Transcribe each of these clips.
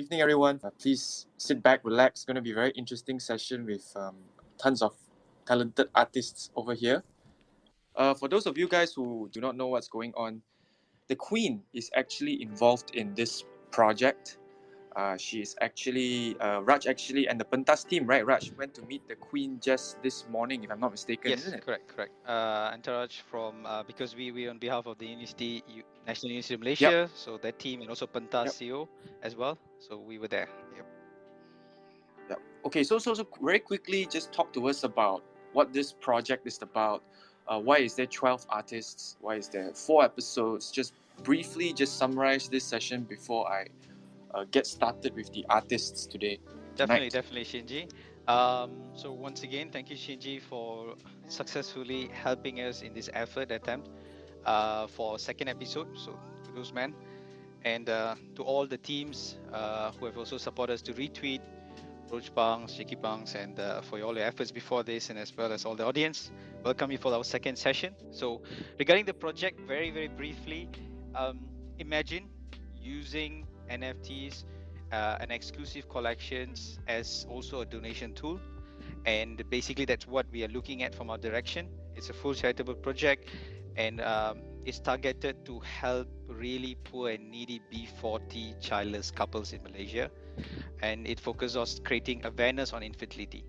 evening, everyone. Please sit back, relax. It's going to be a very interesting session with tons of talented artists over here. For those of you guys who do not know what's going on, the Queen is actually involved in this project. She is actually, Raj actually, and the Pentas team, right? Raj went to meet the Queen just this morning, if I'm not mistaken, Yes, isn't it? correct. Entourage from because we on behalf of the National University of Yep. Malaysia, so that team and also Pentas Yep. CEO as well. So we were there. Yep. Yep. Okay, so very quickly, just talk to us about what this project is about. Why is there 12 artists? Why is there 4 episodes? Just briefly, just summarize this session before I get started with the artists today. Definitely, Shinji. So once again, thank you, Shinji, for successfully helping us in this attempt for second episode. So kudos, man. And to all the teams who have also supported us to retweet, Roach Bangs, Jiki Bangs, and for all your efforts before this, and as well as all the audience. Welcome you for our second session. So regarding the project, very, very briefly, imagine using NFTs and exclusive collections as also a donation tool. And basically that's what we are looking at from our direction. It's a full charitable project, and it's targeted to help really poor and needy B40 childless couples in Malaysia, and it focuses on creating awareness on infertility.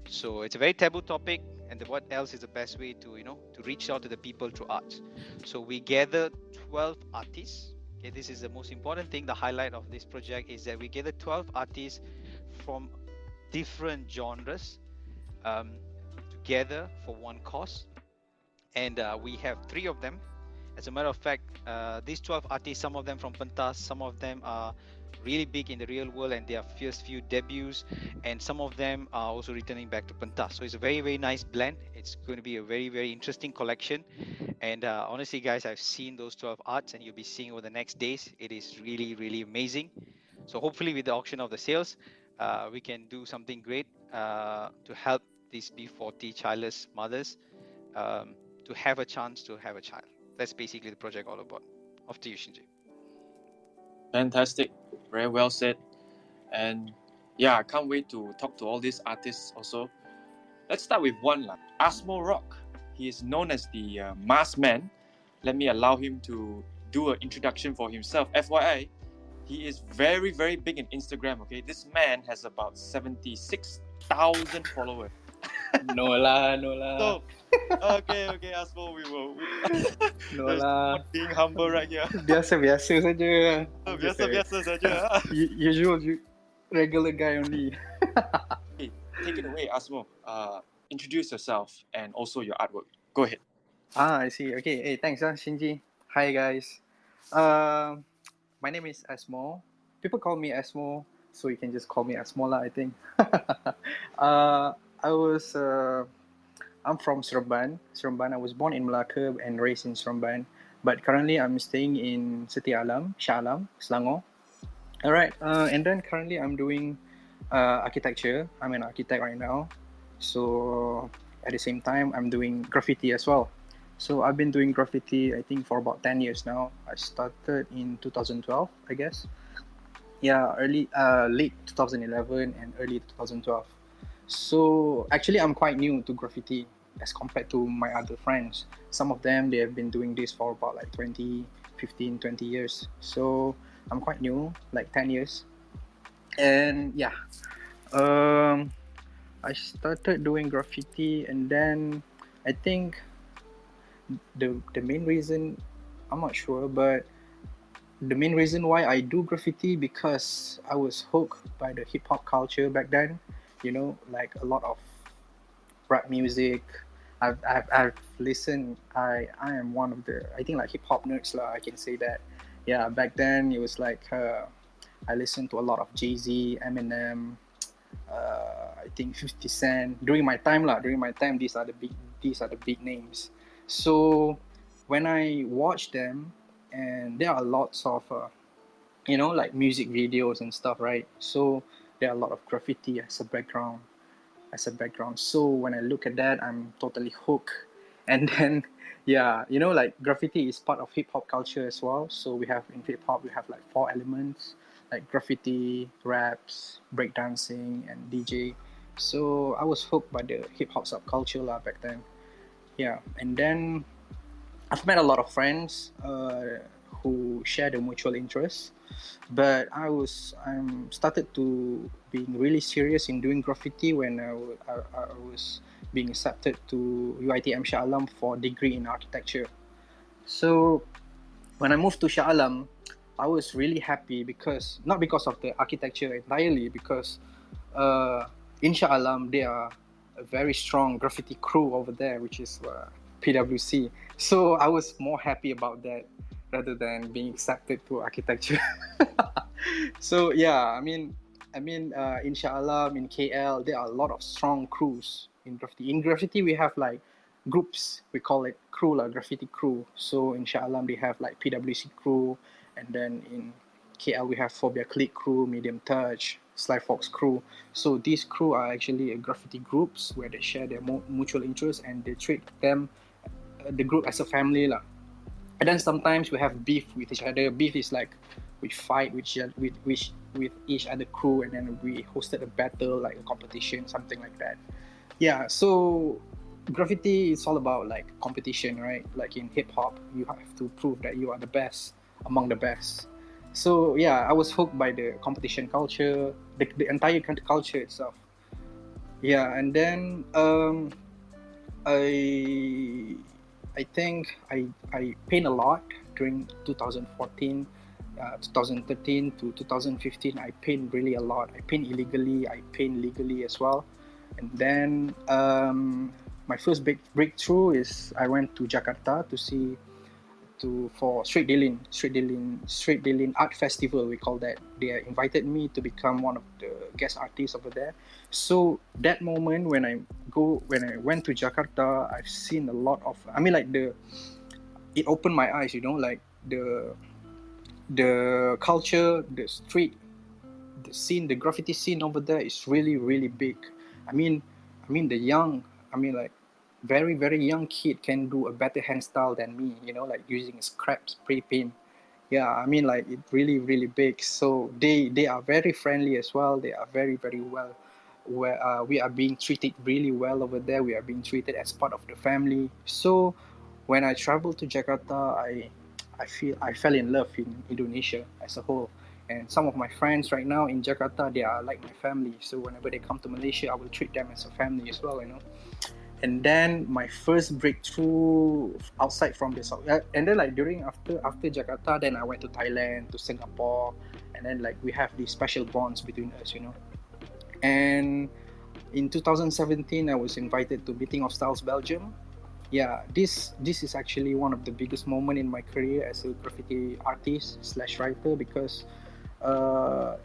So it's a very taboo topic, and what else is the best way to to reach out to the people through art. So we gathered 12 artists. Okay, this is the most important thing. The highlight of this project is that we gathered 12 artists from different genres together for one cause, and we have 3 of them. As a matter of fact, these 12 artists, some of them from Pentas, some of them are really big in the real world and their first few debuts, and some of them are also returning back to Pentas. So it's a very, very nice blend. It's going to be a very, very interesting collection. And honestly, guys, I've seen those 12 arts, and you'll be seeing over the next days. It is really, really amazing. So hopefully with the auction of the sales, we can do something great to help these B40 childless mothers to have a chance to have a child. That's basically the project all about. Off to you, Shinji. Fantastic. Very well said. And yeah, I can't wait to talk to all these artists also. Let's start with one. Asmoe Rock. He is known as the masked man. Let me allow him to do an introduction for himself. FYI, he is very, very big in Instagram, okay? This man has about 76,000 followers. No lah. So, okay, Asmoe, we will. No There's lah. not being humble right here. Biasa saja. Biasa saja. Usual, regular guy only. Okay, take it away, Asmoe. Introduce yourself and also your artwork. Go ahead. I see. Okay. Hey, thanks, Shinji. Hi, guys. My name is Asmoe. People call me Asmoe, so you can just call me Asmoe lah, I think. I'm from Seremban. I was born in Malacca and raised in Seremban. But currently, I'm staying in City Alam, Shah Alam, Selangor. Alright, and then currently I'm doing architecture. I'm an architect right now. So at the same time, I'm doing graffiti as well. So I've been doing graffiti, I think, for about 10 years now. I started in 2012, I guess. Yeah, late 2011 and early 2012. So actually, I'm quite new to graffiti as compared to my other friends. Some of them, they have been doing this for about like 20 years. So I'm quite new, like 10 years. And yeah, I started doing graffiti, and then I think the main reason, I'm not sure, but the main reason why I do graffiti, because I was hooked by the hip hop culture back then. You know, like a lot of rap music. I've listened. I am one of the, I think, like hip hop nerds lah. I can say that. Yeah, back then it was like I listened to a lot of Jay-Z, Eminem. I think 50 Cent. During my time, these are the big names. So when I watch them, and there are lots of like music videos and stuff, right? So there are a lot of graffiti as a background. So when I look at that, I'm totally hooked. And then yeah, like graffiti is part of hip hop culture as well. So we have in hip hop, we have like 4 elements, like graffiti, raps, breakdancing, and DJ. So I was hooked by the hip hop subculture lah back then. Yeah, and then I've met a lot of friends who share the mutual interests, but I'm started to being really serious in doing graffiti when I was being accepted to UiTM Shah Alam for degree in architecture. So when I moved to Shah Alam, I was really happy because not because of the architecture entirely, because in Shah Alam there are a very strong graffiti crew over there, which is PwC. So I was more happy about that rather than being accepted to architecture. So yeah, in Shah Alam, in KL, there are a lot of strong crews in graffiti. In graffiti, we have like groups. We call it crew, like graffiti crew. So in Shah Alam, they have like PwC crew, and then in KL we have Phobia Click crew, Medium Touch, Sly Fox crew. So these crew are actually graffiti groups where they share their mutual interests and they treat them the group as a family lah. And then sometimes we have beef with each other. Beef is like we fight with each other crew, and then we hosted a battle, like a competition, something like that. Yeah, so graffiti is all about like competition, right? Like in hip hop, you have to prove that you are the best among the best. So yeah, I was hooked by the competition culture, the entire culture itself. Yeah, and then I I think I paint a lot during 2014, 2013 to 2015. I paint really a lot. I paint illegally. I paint legally as well. And then my first big breakthrough is I went to Jakarta for street dealing art festival, we call that. They invited me to become one of the guest artists over there. So that moment when I went to Jakarta, I've seen a lot of, it opened my eyes, like the culture, the street, the scene, the graffiti scene over there is really, really big. I mean the young, like very, very young kid can do a better hand style than me, like using scrap spray paint. Yeah, like it really, really big. So they are very friendly as well. They are very, very well. Where we are being treated really well over there. We are being treated as part of the family. So when I traveled to Jakarta, I fell in love in Indonesia as a whole. And some of my friends right now in Jakarta, they are like my family. So whenever they come to Malaysia, I will treat them as a family as well. And then my first breakthrough outside from the South, and then like after Jakarta, then I went to Thailand, to Singapore, and then like we have these special bonds between us. And in 2017, I was invited to Meeting of Styles Belgium. Yeah, this is actually one of the biggest moments in my career as a graffiti artist / writer, because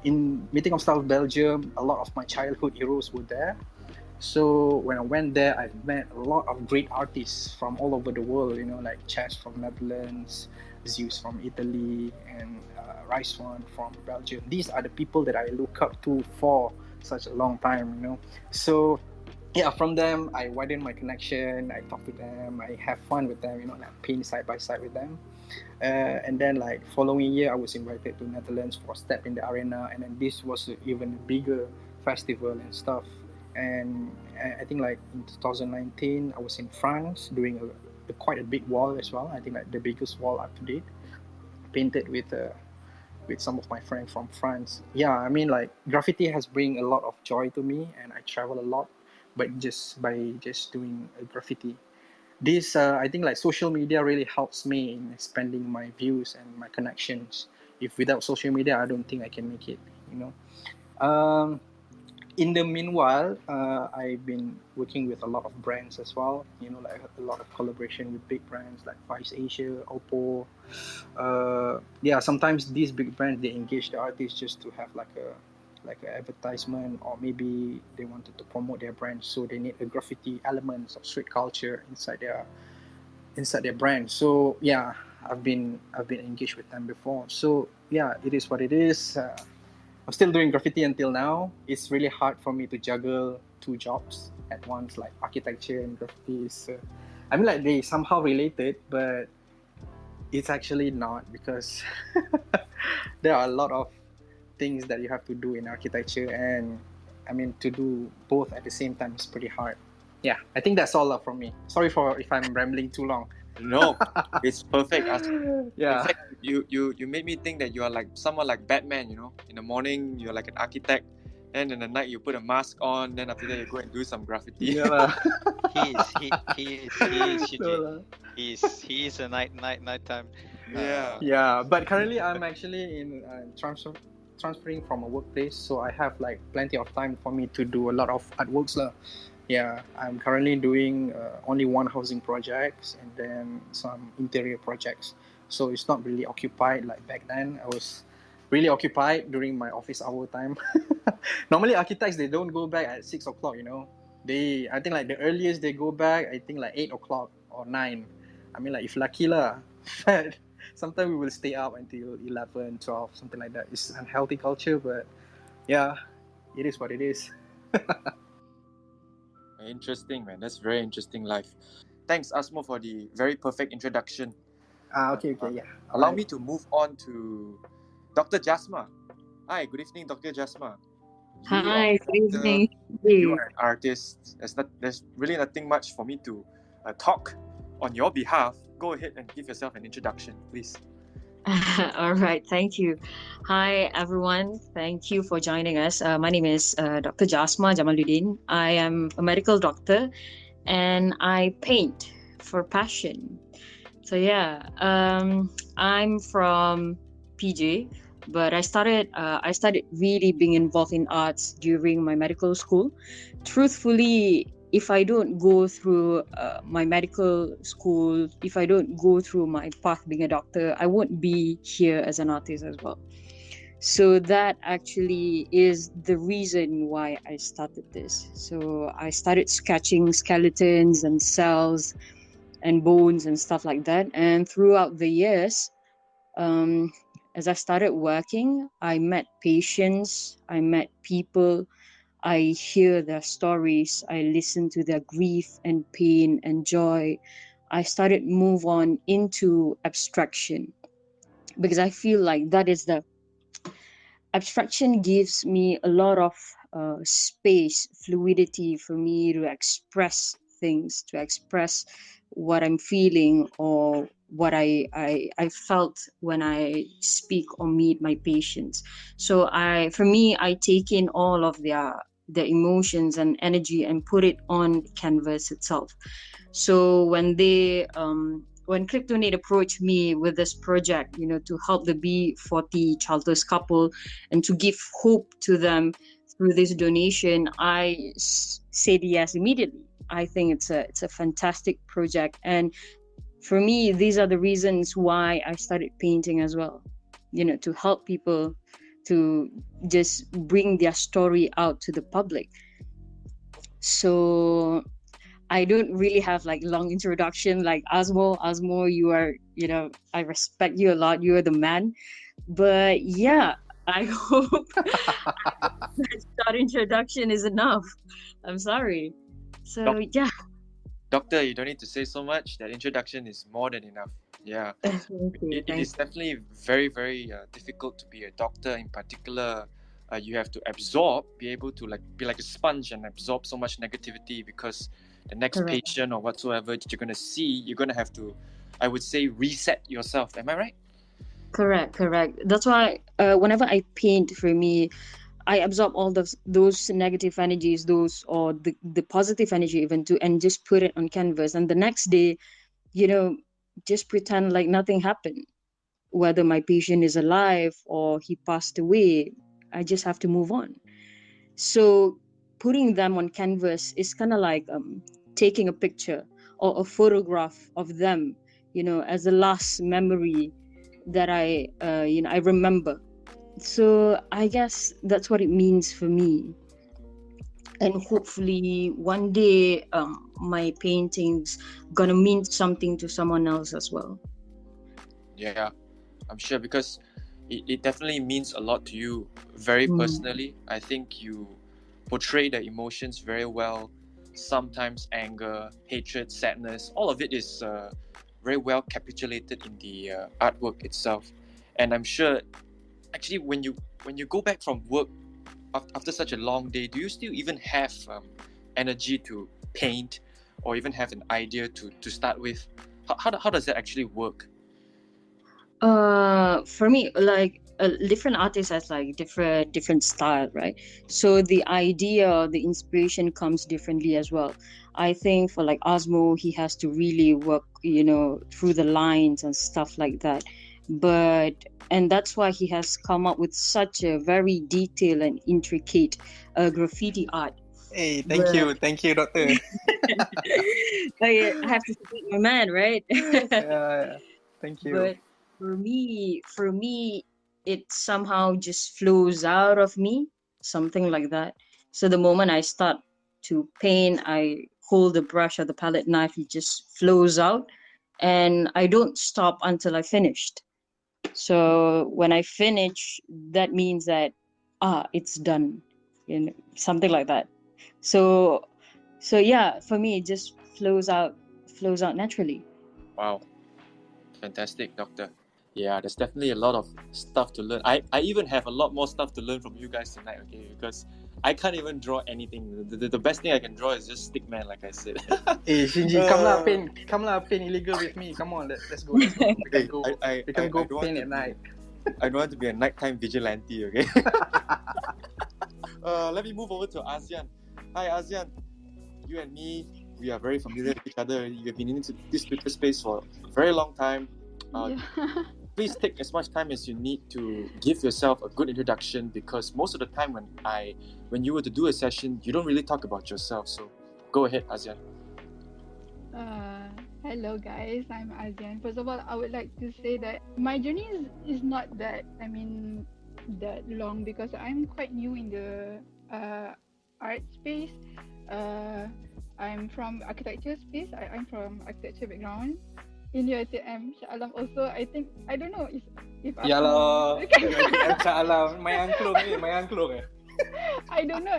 in Meeting of Styles Belgium, a lot of my childhood heroes were there. So when I went there, I met a lot of great artists from all over the world, like Chess from Netherlands, Zeus from Italy, and Rijswan from Belgium. These are the people that I look up to for such a long time. So yeah, from them, I widen my connection, I talk to them, I have fun with them, like paint side by side with them. And then like following year, I was invited to Netherlands for Step in the Arena, and then this was even bigger festival and stuff. And I think like in 2019, I was in France doing quite a big wall as well. I think like the biggest wall up to date, painted with some of my friends from France. Yeah, like graffiti has bring a lot of joy to me, and I travel a lot, but just doing graffiti. This I think like social media really helps me in expanding my views and my connections. If without social media, I don't think I can make it. Um, in the meanwhile, I've been working with a lot of brands as well. Like a lot of collaboration with big brands like Vice Asia, Oppo. Yeah, sometimes these big brands, they engage the artists just to have like an advertisement, or maybe they wanted to promote their brand, so they need a graffiti elements of street culture inside their brand. So yeah, I've been engaged with them before. So yeah, it is what it is. I'm still doing graffiti until now. It's really hard for me to juggle two jobs at once, like architecture and graffiti. Like they somehow related, but it's actually not, because there are a lot of things that you have to do in architecture, and I mean to do both at the same time is pretty hard. Yeah, I think that's all from me. Sorry for if I'm rambling too long. No, it's perfect. In Yeah. fact, you made me think that you are like someone like Batman. You know, in the morning you're like an architect, and in the night you put a mask on. Then after that you go and do some graffiti. Yeah lah. He is No Shinji. lah. He is a nighttime. Yeah. Yeah, but currently I'm actually in transferring from a workplace, so I have like plenty of time for me to do a lot of artworks lah. Yeah, I'm currently doing only one housing projects and then some interior projects. So it's not really occupied like back then. I was really occupied during my office hour time. Normally architects, they don't go back at 6 o'clock, you know. I think like the earliest they go back, I think like 8 o'clock or 9. I mean like if lucky lah. But sometimes we will stay up until 11, 12, something like that. It's unhealthy culture, but yeah, it is what it is. Interesting, man. That's very interesting life. Thanks, Asmoe, for the very perfect introduction. Okay, yeah. Allow me to move on to Dr. Jasma. Hi, good evening, Dr. Jasma. Hi, good evening. You are an artist. There's really nothing much for me to talk on your behalf. Go ahead and give yourself an introduction, please. All right, thank you. Hi, everyone. Thank you for joining us. My name is Dr. Jasma Jamaluddin. I am a medical doctor and I paint for passion. So yeah, I'm from PJ, but I started really being involved in arts during my medical school. Truthfully, if I don't go through my medical school, if I don't go through my path being a doctor, I won't be here as an artist as well. So that actually is the reason why I started this. So I started sketching skeletons and cells and bones and stuff like that. And throughout the years, as I started working, I met patients, I met people, I hear their stories, I listen to their grief and pain and joy. I started move on into abstraction because I feel like that is the abstraction gives me a lot of space, fluidity for me to express things, to express what I'm feeling or what I felt when I speak or meet my patients. So for me, I take in all of their emotions and energy and put it on canvas itself. So when Cryptonate approached me with this project, to help the B40 childless couple and to give hope to them through this donation, I said yes immediately. I think it's a fantastic project, and for me, these are the reasons why I started painting as well. To help people to just bring their story out to the public. So I don't really have like long introduction like Asmoe. Asmoe, you are, I respect you a lot. You are the man. But yeah, I hope that introduction is enough. I'm sorry. So yeah. Doctor, you don't need to say so much. That introduction is more than enough. Yeah. It is definitely very, very difficult to be a doctor in particular. You have to be able to be like a sponge and absorb so much negativity, because the next patient or whatsoever that you're going to see, you're going to have to, I would say, reset yourself. Am I right? Correct. That's why whenever I paint, for me, I absorb all those negative energies, or the positive energy even too, and just put it on canvas. And the next day, just pretend like nothing happened. Whether my patient is alive or he passed away, I just have to move on. So putting them on canvas is kind of like taking a picture or a photograph of them, as a last memory that I remember. So I guess that's what it means for me. And hopefully one day my paintings gonna mean something to someone else as well. Yeah, I'm sure, because it definitely means a lot to you very personally. I think you portray the emotions very well. Sometimes anger, hatred, sadness, all of it is very well capitulated in the artwork itself. And I'm sure actually when you go back from work after such a long day, do you still even have energy to paint or even have an idea to start with? How does that actually work? For me, like different artists has like different style, right? So the idea or the inspiration comes differently as well. I think for like Asmoe, he has to really work, through the lines and stuff like that. But and that's why he has come up with such a very detailed and intricate graffiti art. Hey, But thank you, doctor. I have to support my man, right? Yeah, thank you. But for me, it somehow just flows out of me, something like that. So the moment I start to paint, I hold the brush or the palette knife, it just flows out, and I don't stop until I finished. So when I finish, that means that it's done, something like that. So so yeah, for me, it just flows out naturally. Wow, fantastic, Doctor. Yeah, there's definitely a lot of stuff to learn. I even have a lot more stuff to learn from you guys tonight, okay? Because I can't even draw anything. The best thing I can draw is just stickman, like I said. Hey, Shinji, come lah, paint illegal with me. Come on, let's go. We Hey, can go. I We can go don't want paint to at be- night. I don't want to be a nighttime vigilante, okay? Let me move over to Azyan. Hi, Azyan. You and me, we are very familiar with each other. You have been in this Twitter space for a very long time. Yeah. Please take as much time as you need to give yourself a good introduction, because most of the time when you were to do a session, you don't really talk about yourself. So go ahead, Azyan. Hello guys, I'm Azyan. First of all, I would like to say that my journey is not that that long, because I'm quite new in the art space. I'm from architecture space. I'm from architecture background. In UiTM, Shah Alam also, I think, I don't know if Ya lah, Asmoe- salah. Main angklung. I don't know.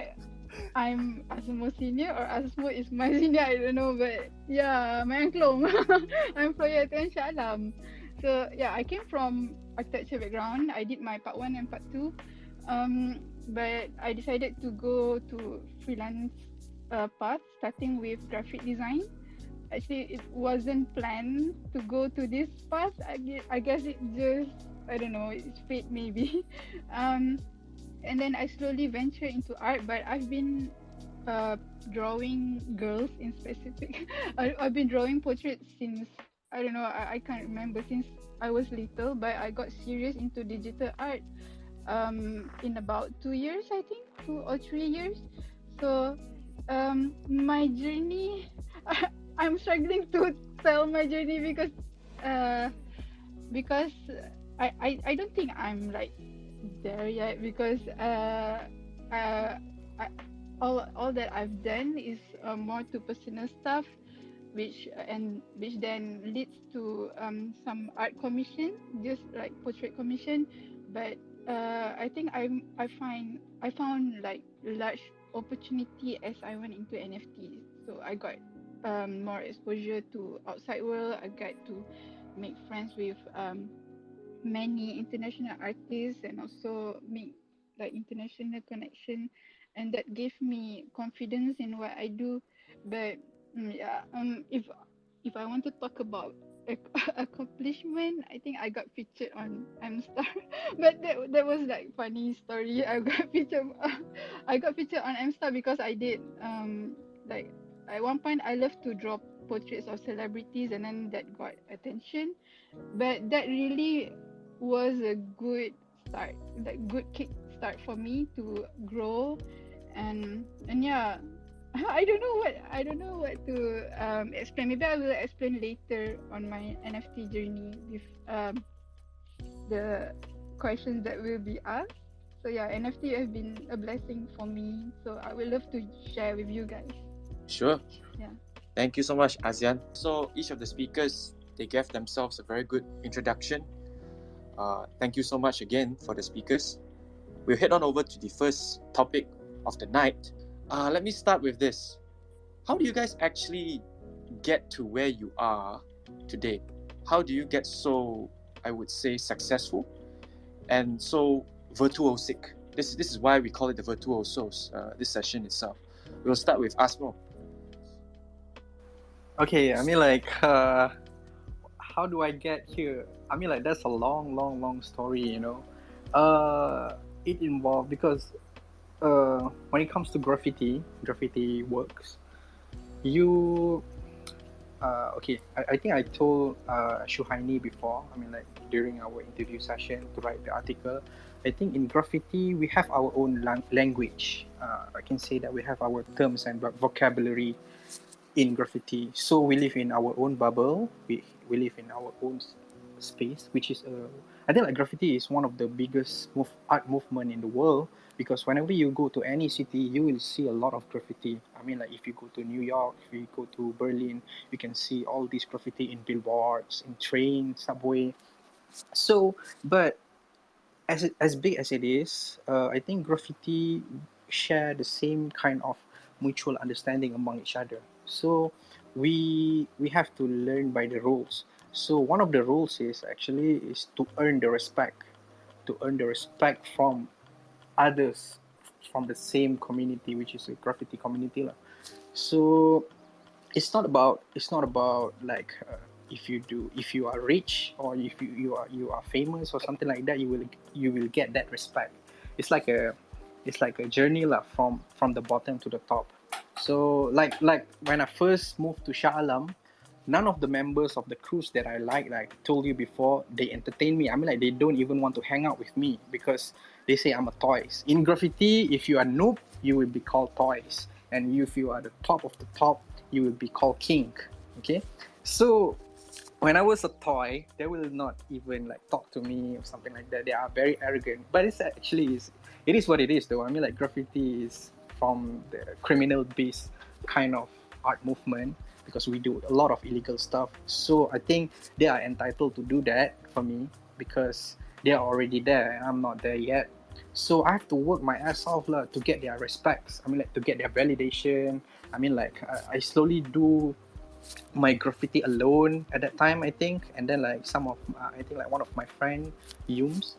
I'm Asmoe senior or Asmoe is my senior. I don't know, but yeah, my uncle. I'm from UiTM Shah Alam. So yeah, I came from architecture background. I did my part 1 and part 2. But I decided to go to freelance path, starting with graphic design. Actually, it wasn't planned to go to this path. I guess it just, I don't know, it's fate maybe. And then I slowly venture into art, but I've been drawing girls in specific. I've been drawing portraits since, I don't know, I can't remember, since I was little, but I got serious into digital art in about 2 years, I think, 2 or 3 years. So my journey, I'm struggling to tell my journey because I don't think I'm like there yet, because I, all that I've done is more to personal stuff, which then leads to some art commission, just like portrait commission. But I think I found like large opportunity as I went into NFTs. So I got more exposure to outside world. I got to make friends with many international artists, and also make like international connection, and that gave me confidence in what I do. But if I want to talk about accomplishment, I think I got featured on M-Star. But that was like funny story. I got featured on M-Star because I did like, at one point I love to draw portraits of celebrities, and then that got attention. But that really was a good start, like good kick start for me to grow. And yeah, I don't know what to explain. Maybe I will explain later on my NFT journey with the questions that will be asked. So yeah, NFT has been a blessing for me, so I would love to share with you guys. Sure. Yeah. Thank you so much, Azyan. So each of the speakers, they gave themselves a very good introduction. Thank you so much again for the speakers. We'll head on over to the first topic of the night. Let me start with this. How do you guys actually get to where you are today? How do you get so, I would say, successful? and so virtuosic. This is why we call it the Virtuosos, this session itself. We'll start with Asmoe. Okay, how do I get here? That's a long story, It involved because when it comes to graffiti works, you okay, I think I told Shuhaini before, during our interview session to write the article. I think in graffiti we have our own language. I can say that we have our terms and vocabulary in graffiti. So we live in our own bubble. We live in our own space, which is I think like graffiti is one of the biggest art movement in the world, because whenever you go to any city, you will see a lot of graffiti. If you go to New York, if you go to Berlin, you can see all these graffiti in billboards, in train, subway. So, but as big as it is, I think graffiti share the same kind of mutual understanding among each other. So we have to learn by the rules. So one of the rules is to earn the respect, from others from the same community, which is a graffiti community lah. So it's not about like if you are rich, or if you are famous or something like that, you will get that respect. It's like a journey lah, from the bottom to the top. So like when I first moved to Shah Alam, none of the members of the crews that I like told you before, they entertain me. They don't even want to hang out with me because they say I'm a toys. In graffiti, if you are noob, you will be called toys, and if you are the top of the top, you will be called king. Okay, so when I was a toy, they will not even like talk to me or something like that. They are very arrogant, but it is what it is though. Graffiti is from the criminal based kind of art movement, because we do a lot of illegal stuff. So I think they are entitled to do that for me, because they are already there and I'm not there yet. So I have to work my ass off to get their respects. To get their validation. I slowly do my graffiti alone at that time, I think. And then I think one of my friend, Yums,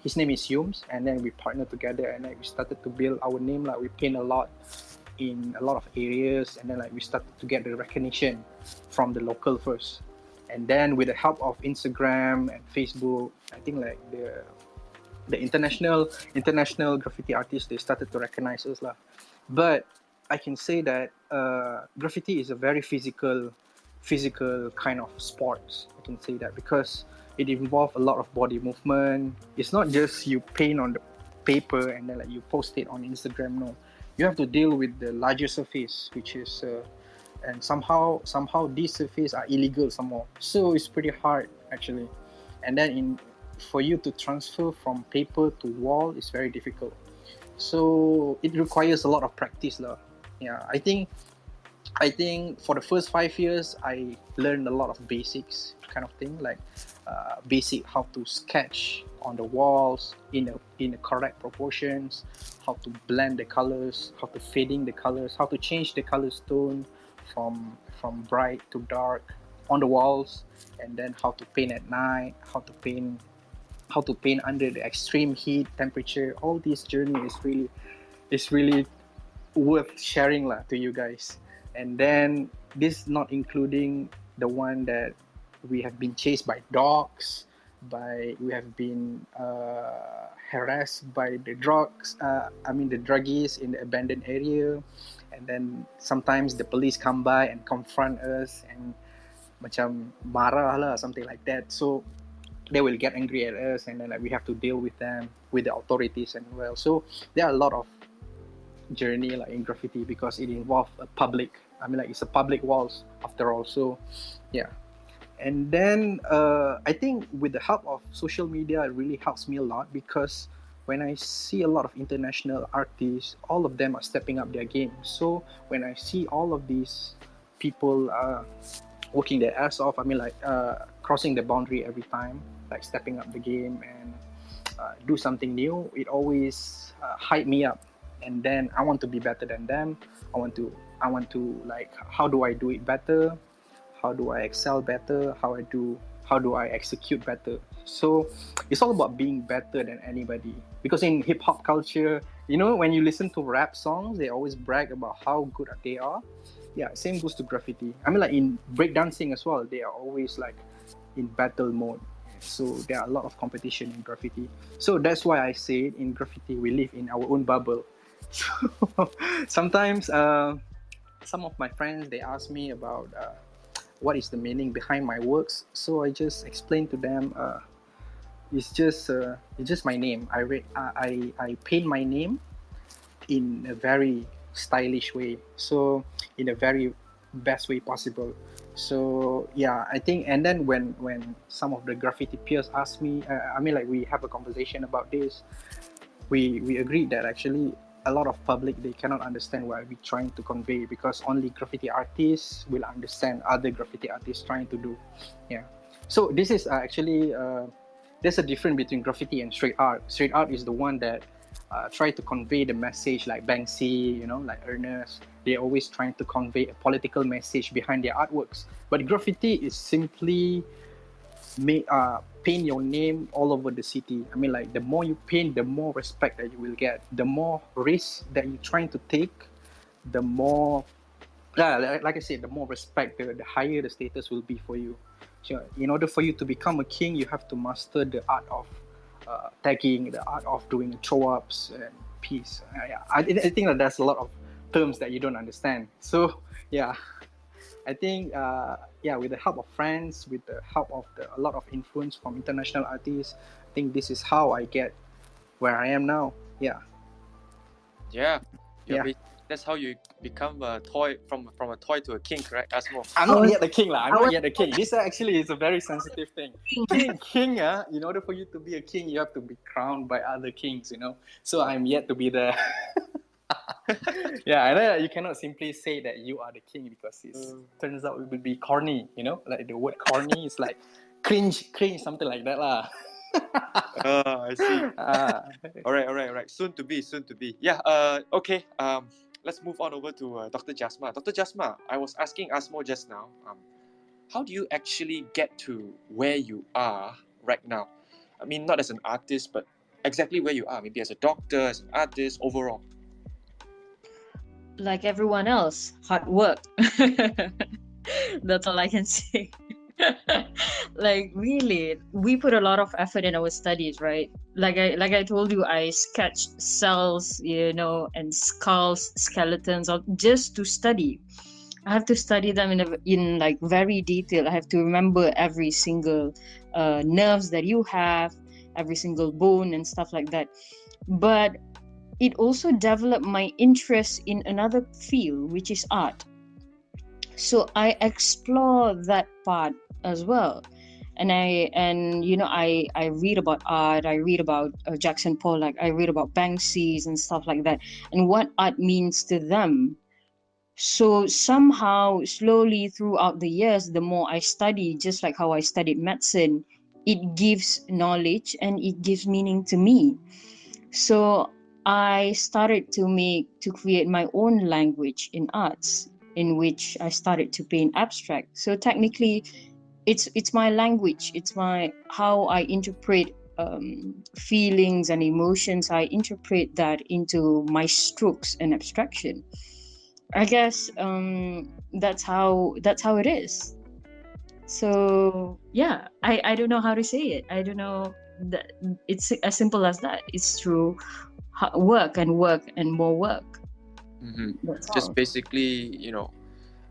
his name is Yums, and then we partnered together, and we started to build our name. We paint a lot in a lot of areas, and then we started to get the recognition from the local first, and then with the help of Instagram and Facebook, I think the international graffiti artists, they started to recognize us lah. But I can say that graffiti is a very physical kind of sports. I can say that because it involves a lot of body movement. It's not just you paint on the paper and then you post it on Instagram. No, you have to deal with the larger surface, which is and somehow these surfaces are illegal somehow. So it's pretty hard actually. And then for you to transfer from paper to wall is very difficult. So it requires a lot of practice lah. Yeah, I think for the first 5 years I learned a lot of basics kind of thing, basic how to sketch on the walls in the correct proportions, how to blend the colors, how to fading the colors, how to change the color tone from bright to dark on the walls, and then how to paint at night, how to paint under the extreme heat temperature. All this journey is really worth sharing to you guys. And then this not including the one that we have been chased by dogs, we have been harassed by the the druggies in the abandoned area, and then sometimes the police come by and confront us and macam marah lah, something like that. So they will get angry at us, and then we have to deal with them, with the authorities as well. So there are a lot of journey in graffiti because it involves a public. It's a public walls after all. So yeah. And then I think with the help of social media, it really helps me a lot, because when I see a lot of international artists, all of them are stepping up their game. So when I see all of these people working their ass off, crossing the boundary every time, stepping up the game and do something new, it always hype me up. And then I want to be better than them. I want to how do I do it better? How do I excel better? How how do I execute better. So it's all about being better than anybody, because in hip hop culture, you know, when you listen to rap songs, they always brag about how good they are. Yeah, same goes to graffiti. I mean, like in breakdancing as well, they are always like in battle mode. So there are a lot of competition in graffiti. So that's why I say in graffiti we live in our own bubble. So sometimes some of my friends, they ask me about what is the meaning behind my works. So I just explain to them, it's just my name. I paint my name in a very stylish way, so in a very best way possible. So yeah, I think, and then when some of the graffiti peers ask me, I mean, like we have a conversation about this, we agreed that actually a lot of public, they cannot understand what we're trying to convey, because only graffiti artists will understand other graffiti artists trying to do. Yeah, so this is actually there's a difference between graffiti and street art. Street art is the one that try to convey the message, like Banksy, you know, like Ernest. They're always trying to convey a political message behind their artworks. But graffiti is simply paint your name all over the city. I mean, like the more you paint, the more respect that you will get. The more risk that you're trying to take, the more, like I said, the more respect, the higher the status will be for you. So in order for you to become a king, you have to master the art of tagging, the art of doing throw-ups and peace. I think that there's a lot of terms that you don't understand. So yeah, I think with the help of friends, with the help of a lot of influence from international artists, I think this is how I get where I am now. Yeah. That's how you become a toy, from a toy to a king, correct, Asmoe? I'm not yet the king, lah. I'm not yet the king. This actually is a very sensitive thing. King, in order for you to be a king, you have to be crowned by other kings, you know. So I'm yet to be there. Yeah, and then you cannot simply say that you are the king, because it turns out it would be corny, you know. Like the word corny is like cringe, something like that, lah. I see. All right. Soon to be. Yeah. Okay. Let's move on over to Dr. Jasma. Dr. Jasma, I was asking Asmoe just now, how do you actually get to where you are right now? I mean, not as an artist, but exactly where you are. Maybe as a doctor, as an artist, overall. Like everyone else, hard work. That's all I can say. Like really, we put a lot of effort in our studies, right? Like I told you, I sketched cells, you know, and skulls, skeletons, just to study. I have to study them in like very detail. I have to remember every single nerves that you have, every single bone and stuff like that. But it also developed my interest in another field, which is art. So I explore that part as well. And I read about art. I read about Jackson Pollock. I read about Banksy's and stuff like that, and what art means to them. So somehow, slowly throughout the years, the more I study, just like how I studied medicine, it gives knowledge and it gives meaning to me. So I started to create my own language in arts, in which I started to paint abstract. So technically, it's my language. It's my how I interpret feelings and emotions. I interpret that into my strokes and abstraction. I guess that's how it is. So yeah, I don't know how to say it. I don't know. That it's as simple as that. It's through work and more work. Mm-hmm. Just basically,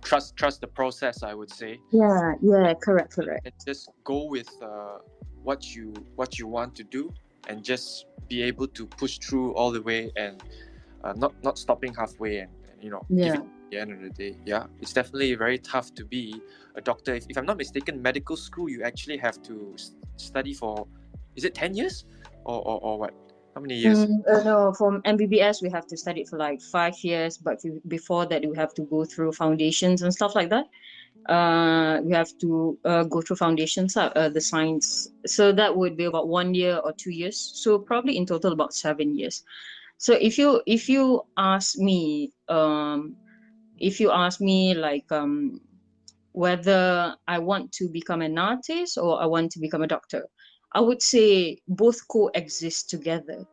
trust the process, I would say. Yeah, correct. And just go with what you want to do, and just be able to push through all the way, and not stopping halfway, and give it at the end of the day. Yeah, it's definitely very tough to be a doctor. If I'm not mistaken, medical school, you actually have to study for, is it 10 years or what? How many years? No, from MBBS we have to study for like 5 years, but before that we have to go through foundations and stuff like that. We have to go through foundations, the science. So that would be about 1 year or 2 years. So probably in total about 7 years. So if you ask me, like whether I want to become an artist or I want to become a doctor. I would say both coexist together.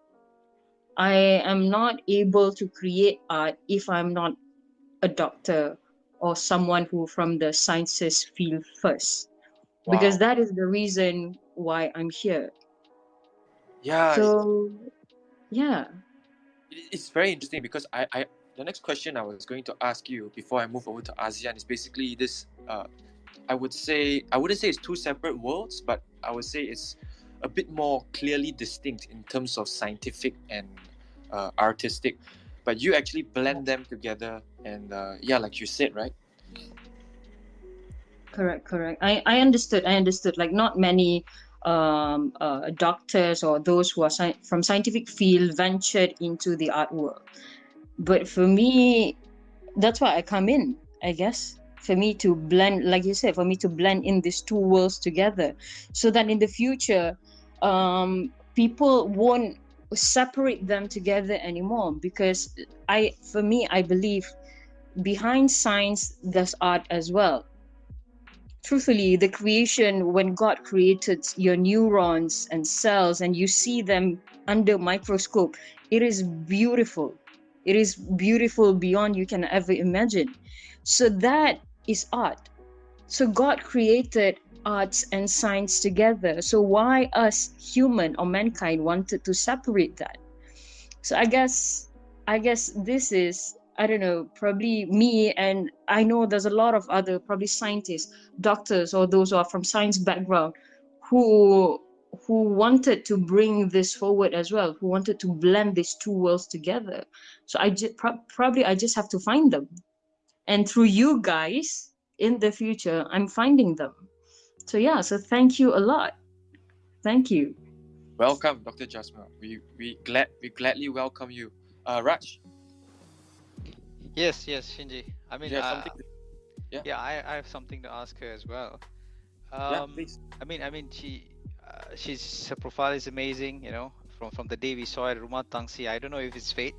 I am not able to create art if I'm not a doctor or someone who from the sciences field first, because Wow. that is the reason why I'm here. Yeah, So yeah. it's very interesting because the next question I was going to ask you before I move over to ASEAN is basically this. I wouldn't say it's two separate worlds, but I would say it's a bit more clearly distinct in terms of scientific and artistic. But you actually blend them together, and yeah, like you said, right? Correct. I understood. Like not many doctors or those who are from scientific field ventured into the art world. But for me, that's why I come in, I guess. For me to blend, like you said, for me to blend in these two worlds together, so that in the future, people won't separate them together anymore. Because for me, I believe behind science there's art as well. Truthfully, the creation, when God created your neurons and cells and you see them under microscope, it is beautiful. It is beautiful beyond you can ever imagine. So that is art. So God created arts and science together. So why us human or mankind wanted to separate that? So I guess this is, I don't know, probably me, and I know there's a lot of other probably scientists, doctors, or those who are from science background who wanted to bring this forward as well, who wanted to blend these two worlds together. So probably I just have to find them, and through you guys in the future, I'm finding them. So yeah, so thank you a lot. Thank you. Welcome, Dr. Jasma. We gladly welcome you. Raj, Yes, Shinji. I mean, you have something? yeah, I have something to ask her as well. Yeah, please. I mean, she's her profile is amazing. From the day we saw her at Rumah Tangsi, I don't know if it's fate,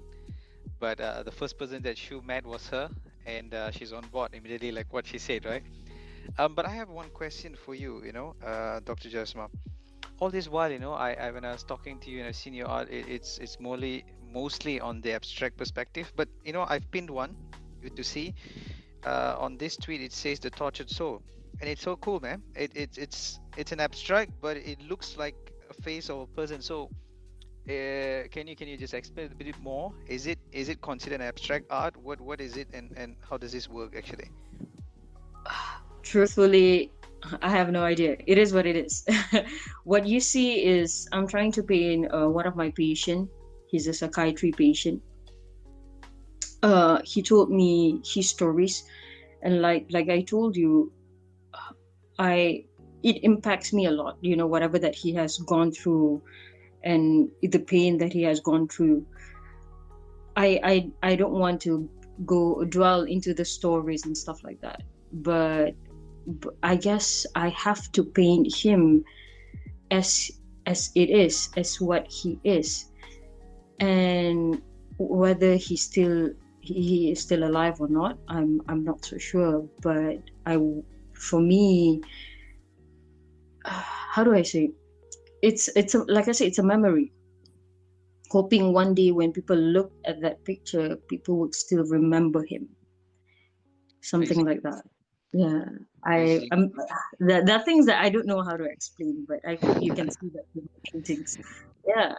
but the first person that Shu met was her, and she's on board immediately, like what she said, right? But I have one question for you, Dr. Jasma. All this while, I when I was talking to you and I've seen your art, it's mostly on the abstract perspective. But I've pinned one to see. On this tweet, it says the tortured soul, and it's so cool, man. It's an abstract, but it looks like a face of a person. So, can you just explain a bit more? Is it considered an abstract art? What is it, and how does this work actually? Truthfully, I have no idea. It is what it is. What you see is I'm trying to paint one of my patient. He's a psychiatry patient. He told me his stories, and like I told you, it impacts me a lot. Whatever that he has gone through, and the pain that he has gone through. I don't want to go dwell into the stories and stuff like that, but I guess I have to paint him as it is, as what he is, and whether he is still alive or not, I'm not so sure. But for me, how do I say? It's like I say, it's a memory. Hoping one day when people look at that picture, people would still remember him. Something Amazing. like that. Yeah. Amazing. There are things that I don't know how to explain, but I hope you can see that in the paintings. Yeah.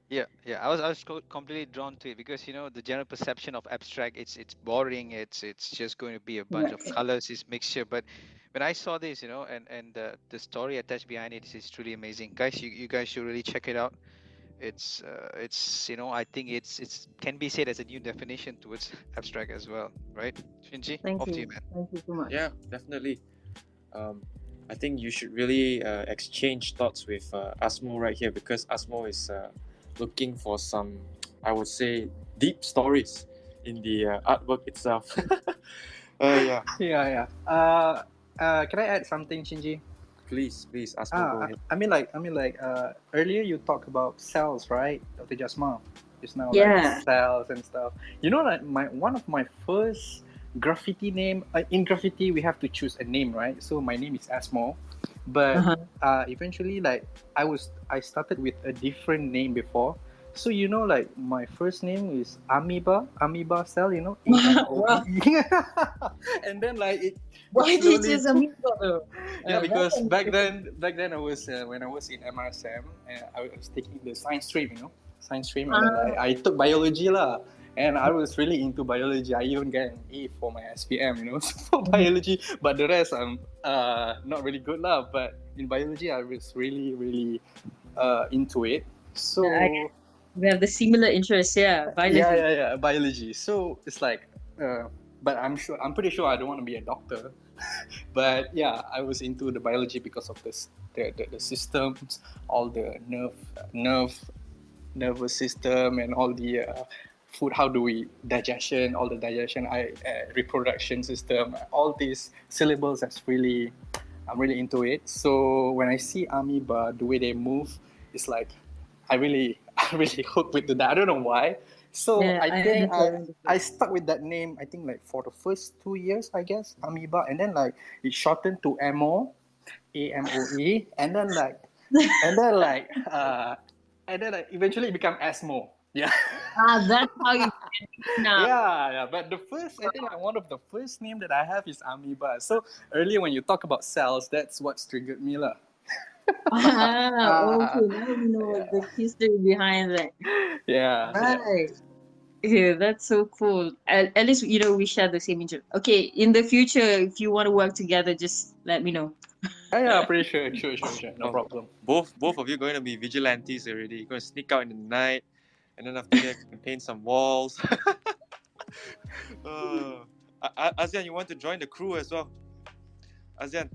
Yeah. I was completely drawn to it because the general perception of abstract, it's boring. It's just going to be a bunch of Correct. colors, it's mixture. But when I saw this, and the story attached behind it is truly amazing, guys. You guys should really check it out. It's I think it's can be said as a new definition towards abstract as well, right? Shinji, Thank off to you, you. man. Thank you so much. Yeah, definitely. I think you should really exchange thoughts with Asmoe right here, because Asmoe is looking for some, I would say, deep stories in the artwork itself. Yeah. Yeah. Can I add something, Shinji? Please, Asmoe, go ahead. I mean, earlier you talked about cells, right, Dr. Jasma? Just now, Yeah. like cells and stuff. Like one of my first graffiti name. In graffiti, we have to choose a name, right? So my name is Asmoe, but eventually, like I started with a different name before. So like my first name is Amoeba Cell, Wow. AMOE. And then like it Why did you slowly choose Amoeba though? yeah, Very because back interesting. then I was when I was in MRSM, I was taking the science stream, science stream, and then Ah. I took biology lah, and I was really into biology. I even got an A for my SPM, for biology, but the rest I'm not really good lah. But in biology, I was really into it. So We have the similar interests, yeah. Biology. yeah, biology. So it's like, but I'm pretty sure I don't want to be a doctor. But yeah, I was into the biology because of this, the systems, all the nervous system, and all the food. How do we digestion? All the digestion, reproduction system. All these syllables. I'm really into it. So when I see amoeba, the way they move, it's like I really hooked with that. I don't know why. So Yeah, I think understand. I stuck with that name. I think like for the first 2 years, I guess, amoeba, and then like it shortened to Amo, AMOE, and then like eventually it became Asmoe. Yeah. That's how you now. Yeah. But the first, I think like one of the first name that I have is amoeba. So earlier when you talk about cells, that's what's triggered me lah. Okay. Now we know the history behind that. Yeah. Right. Yeah, that's so cool. At least we share the same interest. Okay, in the future, if you want to work together, just let me know. Yeah, pretty sure. No Oh, problem. Both of you going to be vigilantes already. You're going to sneak out in the night, and then after that, paint some walls. Azyan, you want to join the crew as well? Azyan.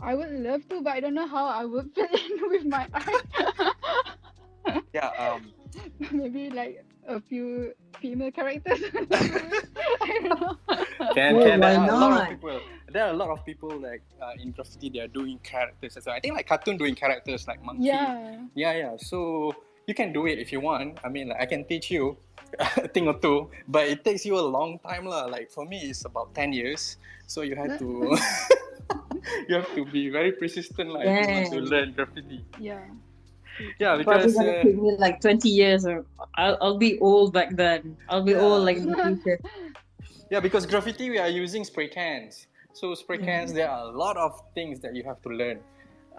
I would love to, but I don't know how I would fit in with my art. Yeah. Maybe like a few female characters. I don't know. Can Why there are a lot of not? people. There are a lot of people like in graffiti. They are doing characters as well. I think like cartoon doing characters like monkey. Yeah. So you can do it if you want. I mean, like, I can teach you a thing or two, but it takes you a long time lah. Like for me, it's about 10 years. So you have to you have to be very persistent like if you want to learn graffiti. Yeah. Yeah, Probably because gonna take me like 20 years, or I'll be old back then. I'll be old like in the future. yeah, because graffiti we are using spray cans. So spray cans, there are a lot of things that you have to learn.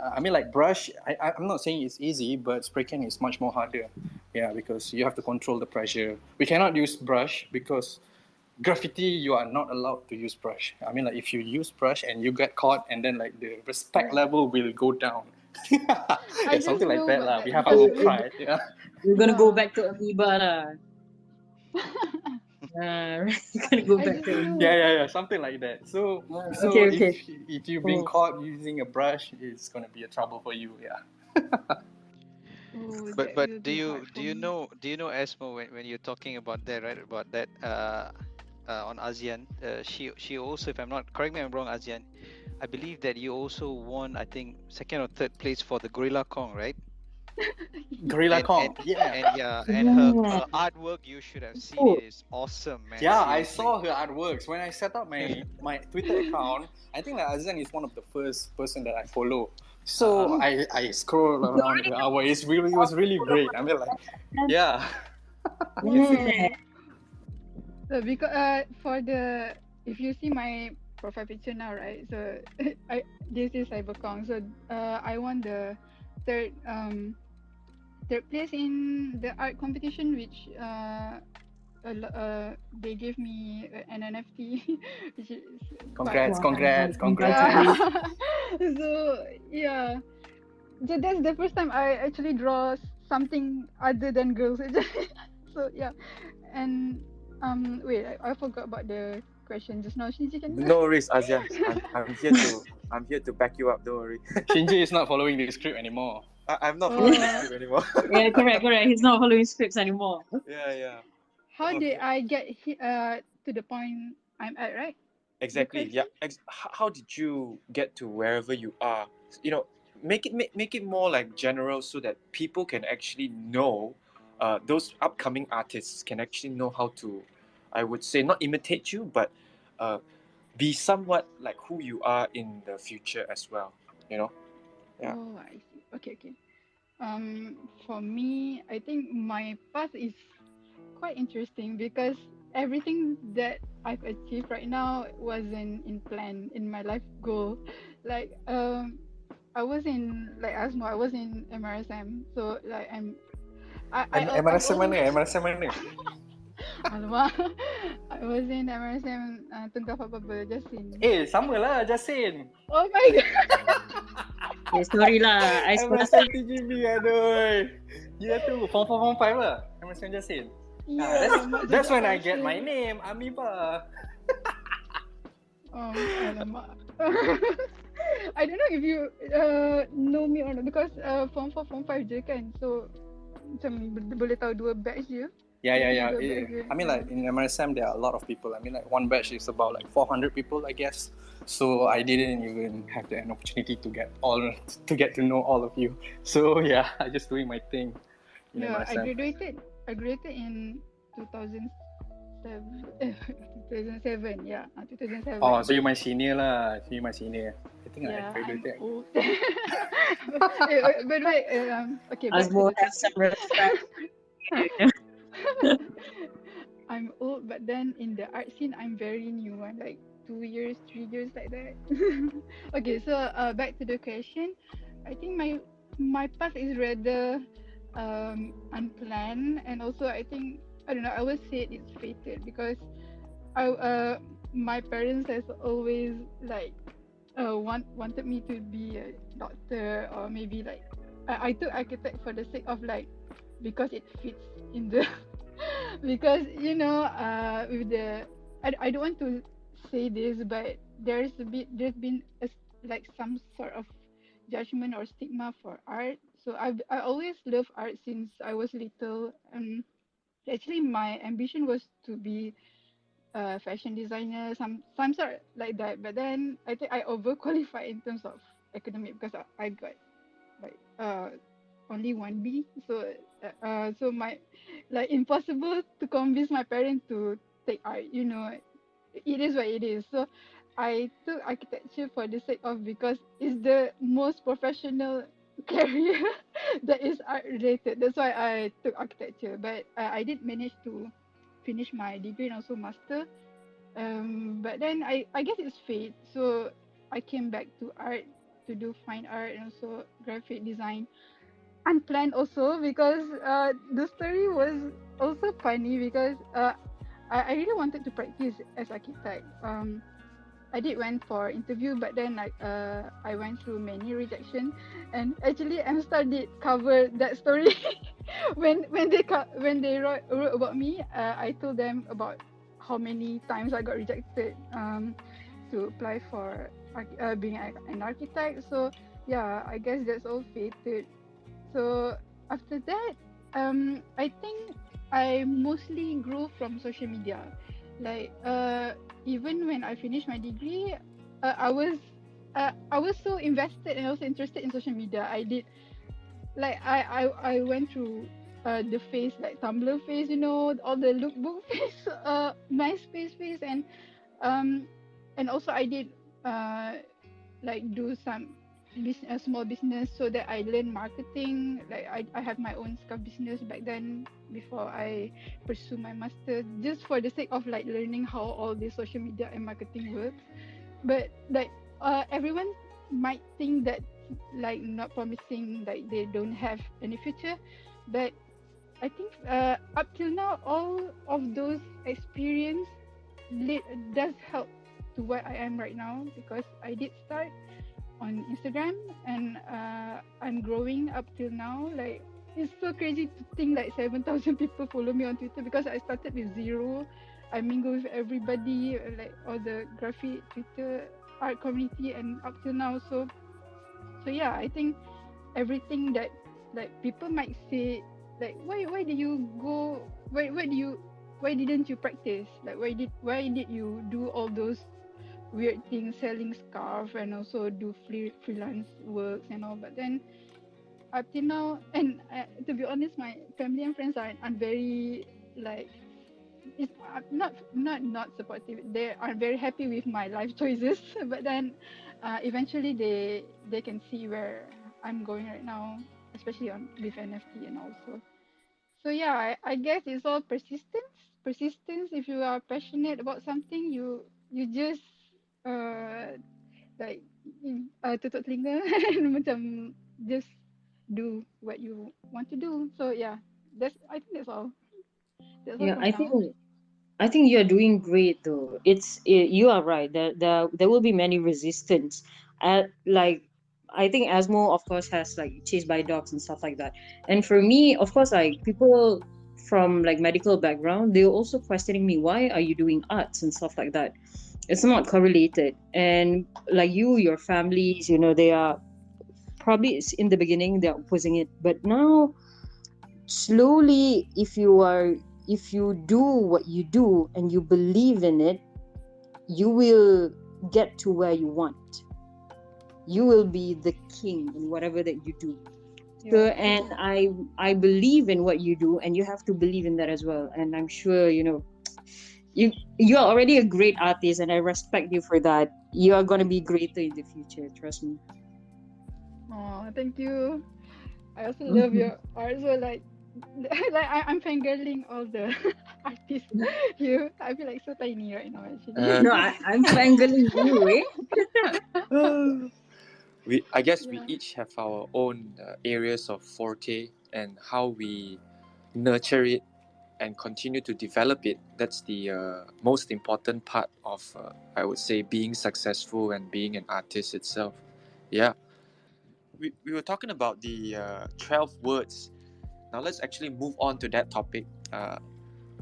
I mean, like brush. I'm not saying it's easy, but spray can is much more harder. Yeah, because you have to control the pressure. We cannot use brush because graffiti you are not allowed to use brush. I mean, like if you use brush and you get caught, and then like the respect level will go down. Yeah, something like that lah. We have our own pride. Yeah. We're gonna go back to amoeba lah. We're gonna go back to amoeba. Yeah, something like that. So Okay. if you've been caught using a brush, it's gonna be a trouble for you. Yeah. But do you know Asmoe, when you're talking about that, right? About that on Azyan, she also, if I'm not, correct me if I'm wrong, Azyan, I believe that you also won, I think, second or third place for the Gorilla Kong, right? Gorilla Kong. And her artwork, you should have seen it. It's awesome, man. Yeah, Seriously. I saw her artworks when I set up my Twitter account. I think that Azyan is one of the first person that I follow. So I scroll around her hour. It was really great. I mean, like, yeah. So because if you see my profile picture now, right? So this is Cyberkong. So I won the third place in the art competition, which they gave me an NFT. Which is Congrats. So yeah, so that's the first time I actually draw something other than girls. So yeah, and wait, I forgot about the question just now. Shinji, can No worries, Azyan. I'm here to back you up. Don't worry. Shinji is not following the script anymore. I'm not following the script anymore. Yeah, correct. He's not following scripts anymore. Yeah. How did I get to the point I'm at, right? Exactly. Yeah. How did you get to wherever you are? Make it more like general, so that people can actually know. Those upcoming artists can actually know how to, I would say, not imitate you, but be somewhat like who you are in the future as well, you know? Yeah. Oh, I see. Okay, okay. For me, I think my path is quite interesting because everything that I've achieved right now wasn't in plan in my life goal. Like I was in like Asmo, I was in MRSM. So like I've MRSM always mana? MRSM mana? Alamak. I was in MRSM Tengah apa-apa Jasin. Sama lah Jasin. Oh my god. Okay, sorry lah. I sekolah MRSM TGB aduh. Year tu form 4 form 5 lah. MRSM Jasin. Yeah, That's when I get my name, Amoeba. Oh, alamak. I don't know if you know me or not because form 4 form 5 je kan. So macam boleh tahu dua batch je. Yeah. Dua batch je. I mean, like in MRSM, there are a lot of people. I mean, like one batch is about like 400 people, I guess. So I didn't even have an opportunity to get to know all of you. So yeah, I just doing my thing in Yeah, MRSM. I graduated in 2007. 2007, yeah, 2007. Oh, so you're my senior lah. So you're my senior. I think Yeah, I graduated. I'm old. But wait, okay, back Asmoe to the have some respect. I'm old, but then in the art scene, I'm very new. I'm like 2 years, 3 years like that. Okay, so back to the question. I think my path is rather unplanned, and also I think I don't know. I would say it's fated because my parents has always like wanted me to be a doctor or maybe like I took architect for the sake of like because it fits in the because with the I don't want to say this but there's been like some sort of judgment or stigma for art. So I always love art since I was little. Actually my ambition was to be a fashion designer, some sort like that. But then I think I overqualified in terms of academic because I got like only 1B. So my like impossible to convince my parents to take art. It is what it is. So I took architecture for the sake of because it's the most professional career that is art related. That's why I took architecture. But I did manage to finish my degree and also master. But then I guess it's fate. So I came back to art to do fine art and also graphic design. Unplanned also because the story was also funny because I really wanted to practice as architect. I did went for interview, but then like I went through many rejection, and actually Amstar did cover that story when they wrote about me. I told them about how many times I got rejected to apply for being an architect. So yeah, I guess that's all fated. So after that, I think I mostly grew from social media. Like even when I finished my degree, I was so invested and also interested in social media. I did like I went through the phase like Tumblr phase, all the lookbook phase, MySpace phase, and also I did like do some small business so that I learn marketing. Like I have my own scarf business back then before I pursue my master, just for the sake of like learning how all this social media and marketing works. But like everyone might think that like not promising, like they don't have any future, but I think up till now all of those experience does help to what I am right now because I did start on Instagram and I'm growing up till now. Like it's so crazy to think like 7,000 people follow me on Twitter because I started with zero. I mingle with everybody, like all the graphic Twitter art community, and up till now. So yeah, I think everything that like people might say, like why did you go? Why didn't you practice? Like why did you do all those weird things, selling scarf and also do freelance works and all? But then up till now, and to be honest, my family and friends are very like not supportive. They are very happy with my life choices, but then eventually they can see where I'm going right now, especially on with NFT and also. So yeah, I guess it's all persistence. Persistence. If you are passionate about something, you just uh like tutup telinga and macam just do what you want to do. So yeah, I think that's all. That's all Yeah, for I now. think I think you're doing great though. You are right. There will be many resistance. Like I think Asmo of course has like chased by dogs and stuff like that. And for me, of course, like people from like medical background, they're also questioning me, why are you doing arts and stuff like that? It's not correlated. And like your families, they are probably in the beginning they're opposing it, but now slowly, if you do what you do and you believe in it, you will get to where you want. You will be the king in whatever that you do. So, Yeah, and true. I believe in what you do, and you have to believe in that as well. And I'm sure you are already a great artist, and I respect you for that. You are gonna be greater in the future, trust me. Oh, thank you. I also love your art. So like I'm fangirling all the artists. I feel like so tiny right now actually. No, I'm fangirling you, eh? I guess we Yeah. each have our own areas of forte and how we nurture it and continue to develop it. That's the most important part of, I would say, being successful and being an artist itself. Yeah. We were talking about the 12 words. Now let's actually move on to that topic.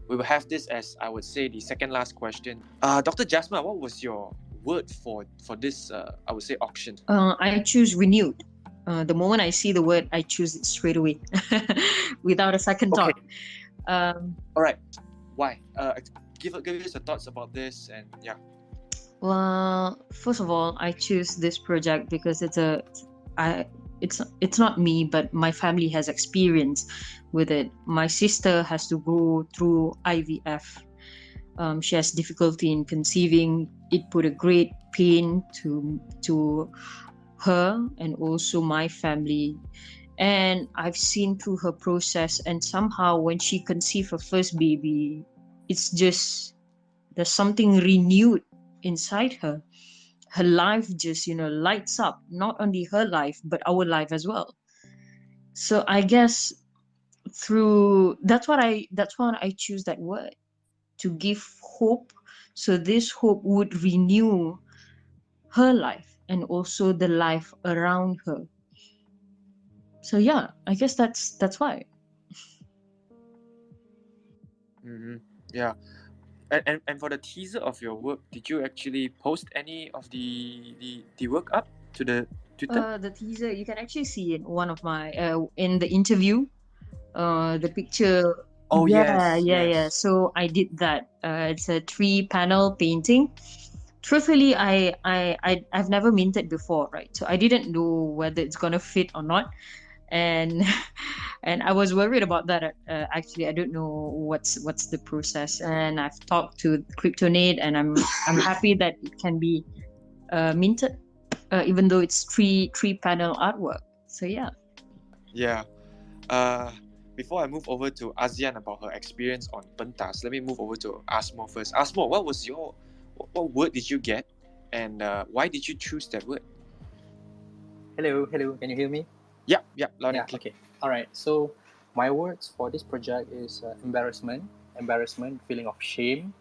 We will have this as, I would say, the second last question. Dr. Jasma, what was your word for this, I would say, auction? I choose renewed. The moment I see the word, I choose it straight away, without a second Okay. thought. Um, All right. Why? Give us your thoughts about this, and yeah. well, first of all, I choose this project because it's not me, but my family has experience with it. My sister has to go through IVF. She has difficulty in conceiving. It put a great pain to her and also my family. And I've seen through her process, and somehow when she conceived her first baby, it's just there's something renewed inside her. Her life just lights up, not only her life but our life as well. So I guess through that's why I choose that word, to give hope. So this hope would renew her life and also the life around her. So yeah, I guess that's why. Mm-hmm. Yeah. And for the teaser of your work, did you actually post any of the work up to the Twitter? The teaser, you can actually see in one of my in the interview, the picture. Oh Yeah, yes, yeah, yeah. yes. So I did that. It's a 3-panel painting. Truthfully, I've never minted before, right? So I didn't know whether it's gonna fit or not, and and I was worried about that. Actually, I don't know what's the process, and I've talked to Cryptonate, and I'm happy that it can be minted, even though it's three panel artwork. So yeah. Yeah. Before I move over to Azyan about her experience on pentas, let me move over to Asmo first. Asmo, what word did you get, and why did you choose that word? Hello, can you hear me? Yeah, loud Yeah, and clear. okay. All right. So my words for this project is embarrassment, feeling of shame.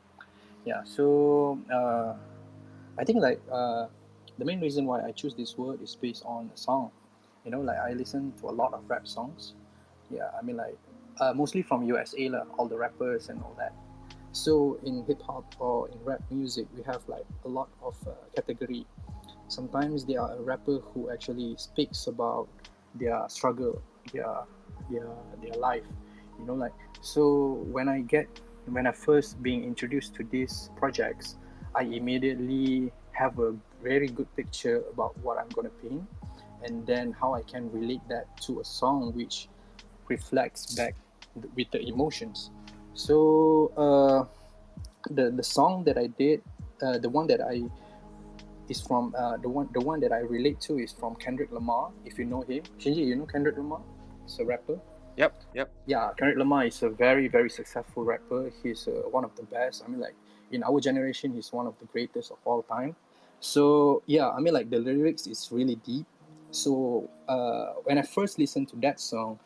Yeah. So I think the main reason why I choose this word is based on a song. Like I listen to a lot of rap songs. Yeah, I mean mostly from USA lah, all the rappers and all that. So in hip hop or in rap music, we have like a lot of category. Sometimes there are a rapper who actually speaks about their struggle, their their life. So when I first being introduced to these projects, I immediately have a very good picture about what I'm gonna paint, and then how I can relate that to a song which reflects back with the emotions. So the song that I did, the one that I is from the one that I relate to is from Kendrick Lamar. If you know him, Shinji, you know Kendrick Lamar? He's a rapper. Yep. Yeah, Kendrick Lamar is a very, very successful rapper. He's one of the best. I mean, like in our generation, he's one of the greatest of all time. So yeah, I mean, like the lyrics is really deep. So when I first listened to that song,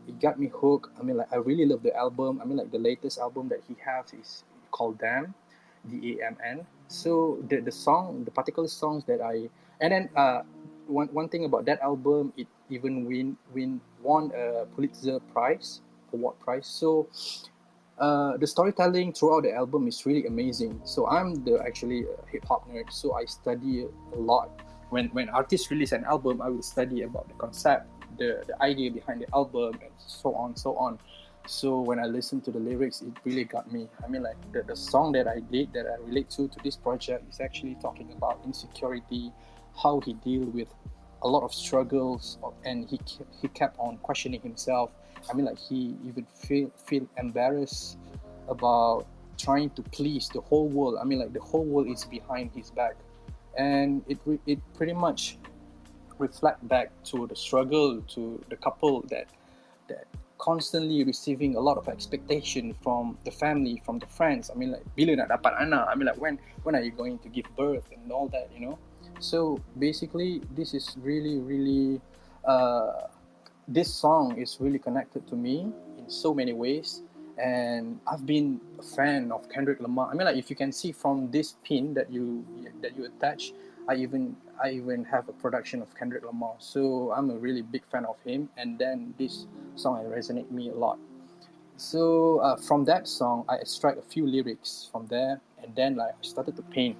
it got me hooked. I mean, like I really love the album. I mean, like the latest album that he has is called Damn, DAMN. So the particular songs that I and then one thing about that album, it even won a Pulitzer Prize, award prize. So the storytelling throughout the album is really amazing. So I'm the actually a hip hop nerd, so I study a lot. When artists release an album, I will study about the concept, the idea behind the album, and so on, so on. So when I listen to the lyrics, it really got me. I mean, like the song that I did that I relate to this project is actually talking about insecurity, how he deal with a lot of struggles, and he kept on questioning himself. I mean, like he even feel embarrassed about trying to please the whole world. I mean, like the whole world is behind his back, and it pretty much reflect back to the struggle to the couple that constantly receiving a lot of expectation from the family, from the friends. I mean, like bila nak dapat anak. I mean, like when are you going to give birth and all that, you know? So basically, this is really this song is really connected to me in so many ways. And I've been a fan of Kendrick Lamar. I mean, like if you can see from this pin that you attach, I even have a production of Kendrick Lamar. So I'm a really big fan of him. And then this song resonate me a lot. So from that song, I extract a few lyrics from there, and then like I started to paint.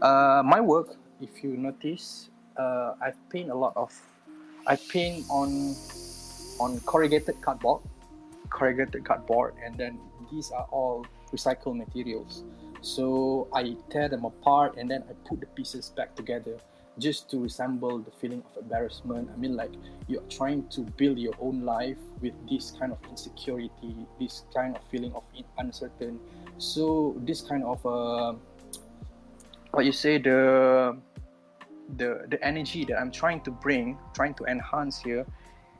My work, if you notice, I paint on corrugated cardboard, and then these are all recycled materials. So I tear them apart and then I put the pieces back together just to resemble the feeling of embarrassment. I mean, like you're trying to build your own life with this kind of insecurity, this kind of feeling of uncertain. So this kind of what you say, the energy that I'm trying to enhance here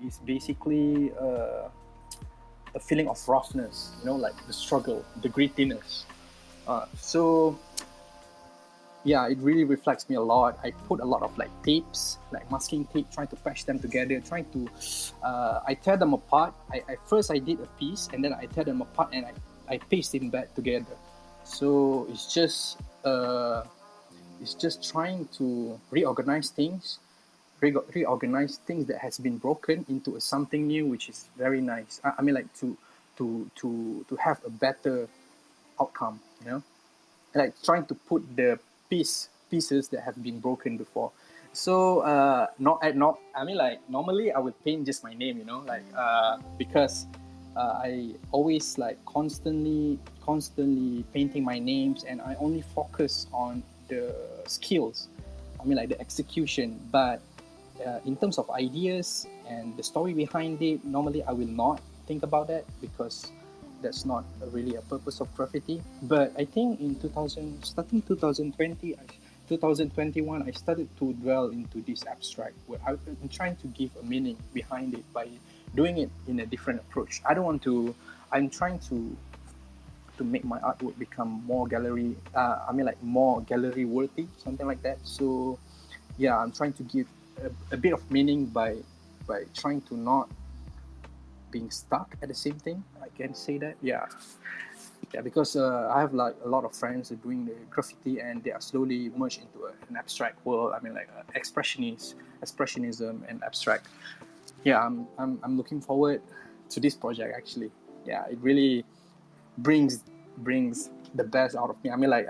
is basically a feeling of roughness, you know, like the struggle, the grittiness. So yeah, it really reflects me a lot. I put a lot of like tapes, like masking tape, trying to patch them together, I tear them apart. First I did a piece and then I tear them apart and I paste them back together. So it's just trying to reorganize things that has been broken into something new, which is very nice. I mean, like to have a better outcome, you know, like trying to put the pieces that have been broken before. So not I mean, like normally I would paint just my name, you know, like because I always like constantly painting my names, and I only focus on the skills. I mean, like the execution, but in terms of ideas and the story behind it, normally I will not think about that because that's not really a purpose of graffiti. But I think in 2020, 2021, I started to dwell into this abstract where I'm trying to give a meaning behind it by doing it in a different approach. I'm trying to make my artwork become more gallery, more gallery worthy, something like that. So yeah, I'm trying to give a bit of meaning by trying to not being stuck at the same thing. I can say that. Yeah, because I have like a lot of friends who are doing the graffiti and they are slowly merged into an abstract world. I mean, like expressionism and abstract. Yeah, I'm looking forward to this project actually. Yeah, it really brings the best out of me. I mean, like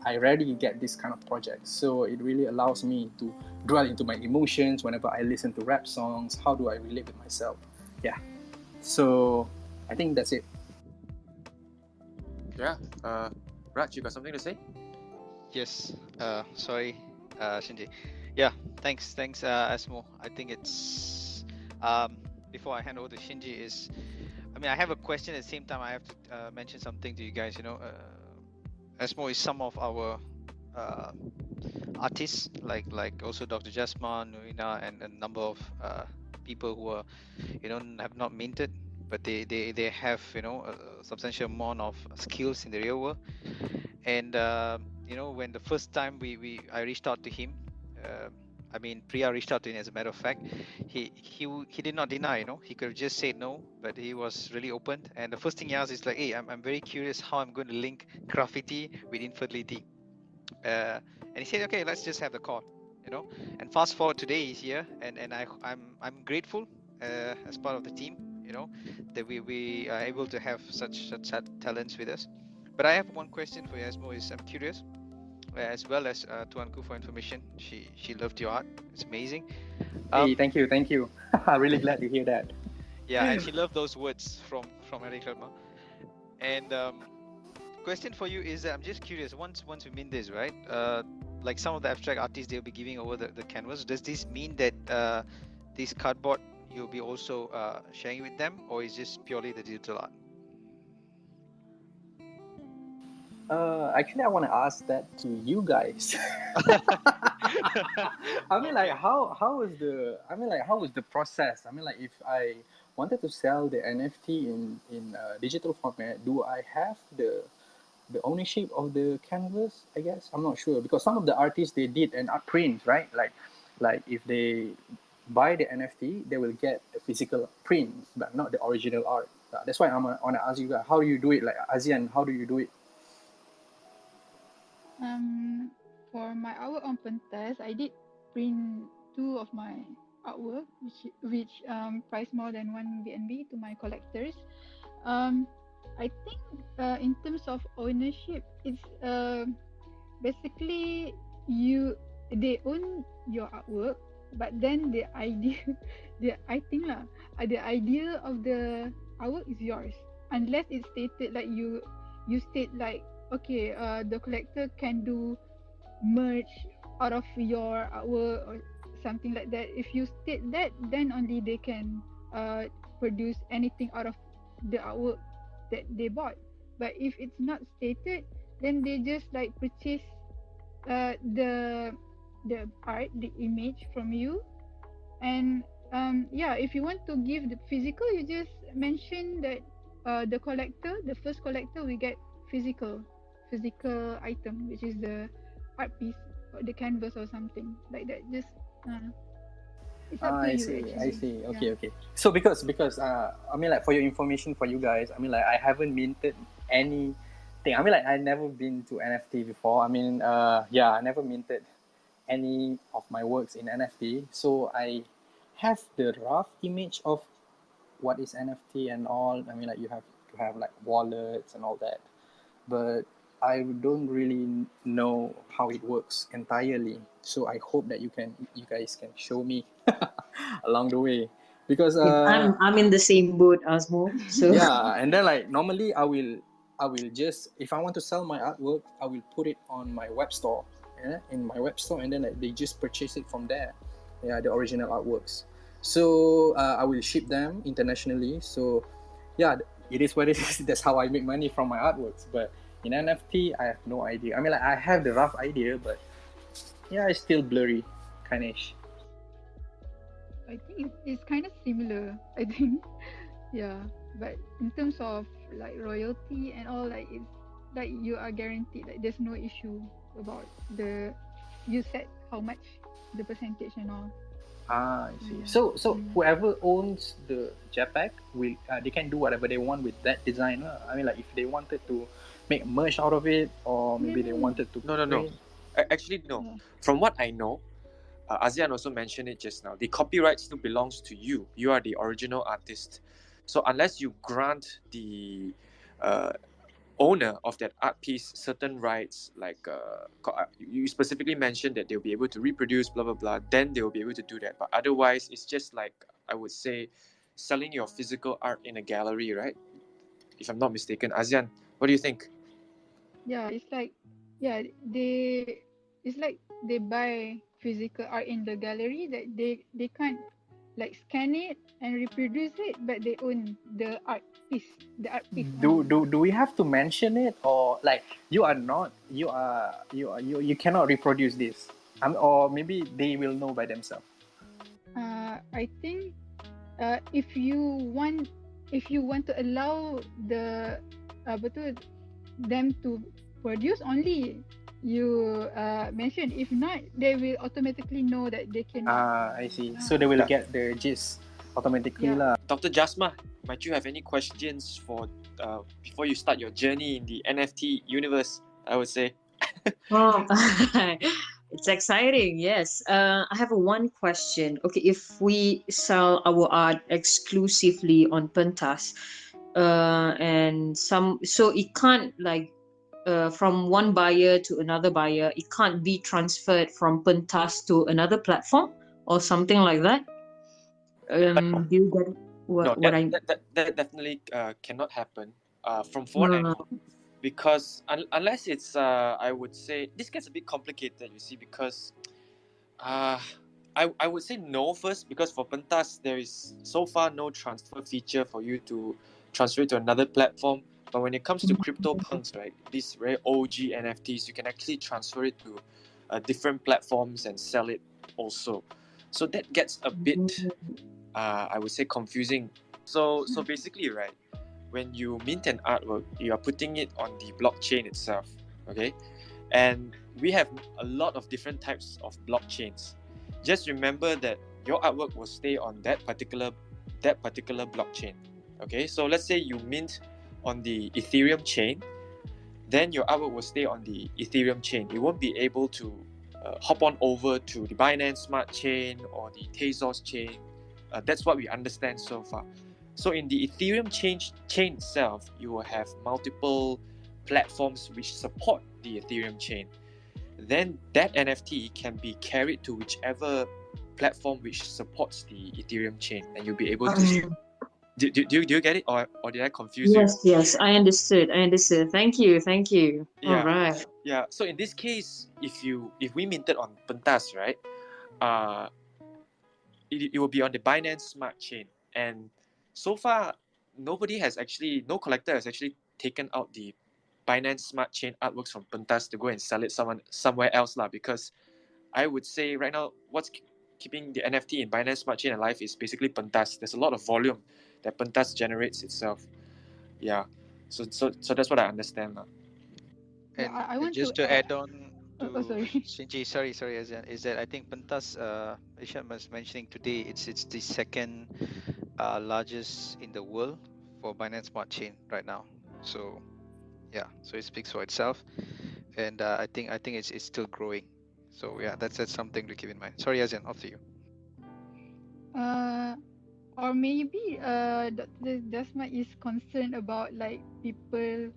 I rarely get this kind of project, so it really allows me to dwell into my emotions whenever I listen to rap songs. How do I relate with myself? Yeah, so I think that's it. Yeah. Raj, you got something to say? Yes. Sorry, Shinji. Yeah. Thanks, Asmo. I think it's before I hand over to Shinji I have a question at the same time. I have to mention something to you guys. You know, Asmoe is some of our artists, like also Dr. Jasma, Nuina, and a number of people who are, have not minted, but they have, a substantial amount of skills in the real world. And when the first time I reached out to him, Priya reached out to him. As a matter of fact, he did not deny. He could have just said no, but he was really open. And the first thing he asked is like, "Hey, I'm very curious how I'm going to link graffiti with infertility." And he said, "Okay, let's just have the call." And fast forward today, he's here, and I'm grateful as part of the team. That we are able to have such talents with us. But I have one question for you, Asmo. I'm curious, as well as Tuanku for information. She loved your art. It's amazing. Hey, thank you. I'm really glad to hear that. Yeah, and she loved those words from Eric Lerma. And question for you is, I'm just curious. Once we mean this, right? Like some of the abstract artists, they'll be giving over the canvas. Does this mean that this cardboard you'll be also sharing with them, or is just purely the digital art? Actually, I want to ask that to you guys. How is the process? If I wanted to sell the NFT in digital format, do I have the ownership of the canvas? I guess I'm not sure, because some of the artists, they did an art print, right? Like if they buy the NFT, they will get a physical print, but not the original art. That's why I want to ask you guys, how do you do it? Like Azyan, how do you do it? For my artwork on Pentas, I did print 2 of my artwork, which price more than 1 BNB to my collectors. I think in terms of ownership, it's basically they own your artwork, but then the idea, the idea of the artwork is yours, unless it's stated like you state like, okay, the collector can do merch out of your artwork or something like that. If you state that, then only they can produce anything out of the artwork that they bought. But if it's not stated, then they just like purchase the art, the image from you. And if you want to give the physical, you just mention that the first collector will get physical item, which is the art piece or the canvas or something like that. Just it's up to I you see. actually. I see. Okay, Yeah. okay. So because for your information, for you guys, I haven't minted anything. I never been to NFT before. I never minted any of my works in NFT. So I have the rough image of what is NFT and all. You have to have like wallets and all that, but I don't really know how it works entirely. So I hope that you guys can show me along the way, because I'm in the same boat, Asmo. So yeah. And then like normally I will just, if I want to sell my artwork, I will put it on my web store, in my web store, and then like, they just purchase it from there. Yeah, the original artworks. So I will ship them internationally. So yeah, it is what it is. That's how I make money from my artworks. But in NFT, I have no idea. I have the rough idea, but yeah, it's still blurry, kind of. I think it's kind of similar. I think. Yeah, but in terms of like royalty and all, like it's like you are guaranteed. Like there's no issue about the you set how much the percentage and all. I see. Yeah. So whoever owns the JPEG will they can do whatever they want with that design. If they wanted to make merch out of it, or maybe they wanted to No. print. Actually, no. Yeah. From what I know, Azyan also mentioned it just now. The copyright still belongs to you. You are the original artist. So unless you grant the owner of that art piece certain rights, like you specifically mentioned that they'll be able to reproduce, blah blah blah, then they'll be able to do that. But otherwise, it's just like, I would say, selling your physical art in a gallery, right? If I'm not mistaken, Azyan, what do you think? Yeah, it's like it's like they buy physical art in the gallery that they can't like scan it and reproduce it, but they own the art piece, Do only. we have to mention it, or like you cannot reproduce this, or maybe they will know by themselves? I think if you want to allow the them to produce only, you mention. If not, they will automatically know that they cannot. I see. So they will Yeah. get the gist automatically Yeah. lah. Dr. Jasma, might you have any questions for before you start your journey in the NFT universe? I would say. Oh, it's exciting. Yes. I have one question. Okay, if we sell our art exclusively on Pentas, and so it can't like from one buyer to another buyer, it can't be transferred from Pentas to another platform or something like that. Do you get No, what I? that definitely cannot happen. From one Uh, angle, because unless it's I would say this gets a bit complicated. You see, because I would say no first, because for Pentas there is so far no transfer feature for you to transfer it to another platform. But when it comes to CryptoPunks, right, these very OG NFTs, you can actually transfer it to different platforms and sell it also. So that gets a bit, I would say, confusing. So basically, right, when you mint an artwork, you are putting it on the blockchain itself, okay? And we have a lot of different types of blockchains. Just remember that your artwork will stay on that particular blockchain. Okay, so let's say you mint on the Ethereum chain, then your artwork will stay on the Ethereum chain. You won't be able to hop on over to the Binance Smart Chain or the Tezos chain. That's what we understand so far. So in the Ethereum chain itself, you will have multiple platforms which support the Ethereum chain. Then that NFT can be carried to whichever platform which supports the Ethereum chain, and you'll be able to. Do you get it, or did I confuse you? yes, I understood. Thank you, thank you. All Yeah, right. yeah. So in this case, if we minted on Pentas, right, uh, it will be on the Binance Smart Chain, and so far no collector has actually taken out the Binance Smart Chain artworks from Pentas to go and sell it somewhere else lah. Because I would say right now, what's keeping the NFT in Binance Smart Chain alive is basically Pentas. There's a lot of volume that Pentas generates itself. Yeah, so that's what I understand lah. Yeah, And I want just to to add. add on Oh, to sorry. Shinji, sorry, Azyan, is that I think Pentas, Ishan was mentioning today, it's the second largest in the world for Binance Smart Chain right now. So yeah, so it speaks for itself, and I think it's still growing. So yeah, that's something to keep in mind. Sorry, Azyan, off to you. Or maybe Dr. Jasma is concerned about like people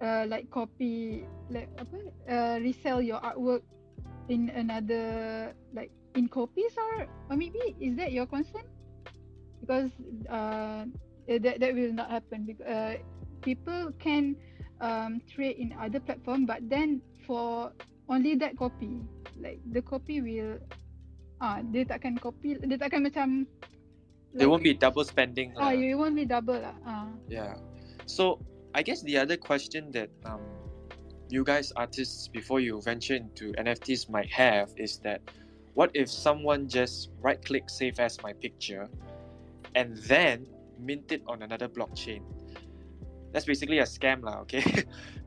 like copy, like resell your artwork in another, like in copies, or maybe is that your concern? Because that will not happen, because people can trade in other platform, but then for only that copy, like the copy will dia takkan macam There like won't be double spending lah. you won't be double lah. Yeah. So I guess the other question that you guys artists, before you venture into NFTs, might have is that what if someone just right click save as my picture and then mint it on another blockchain? That's basically a scam lah, okay?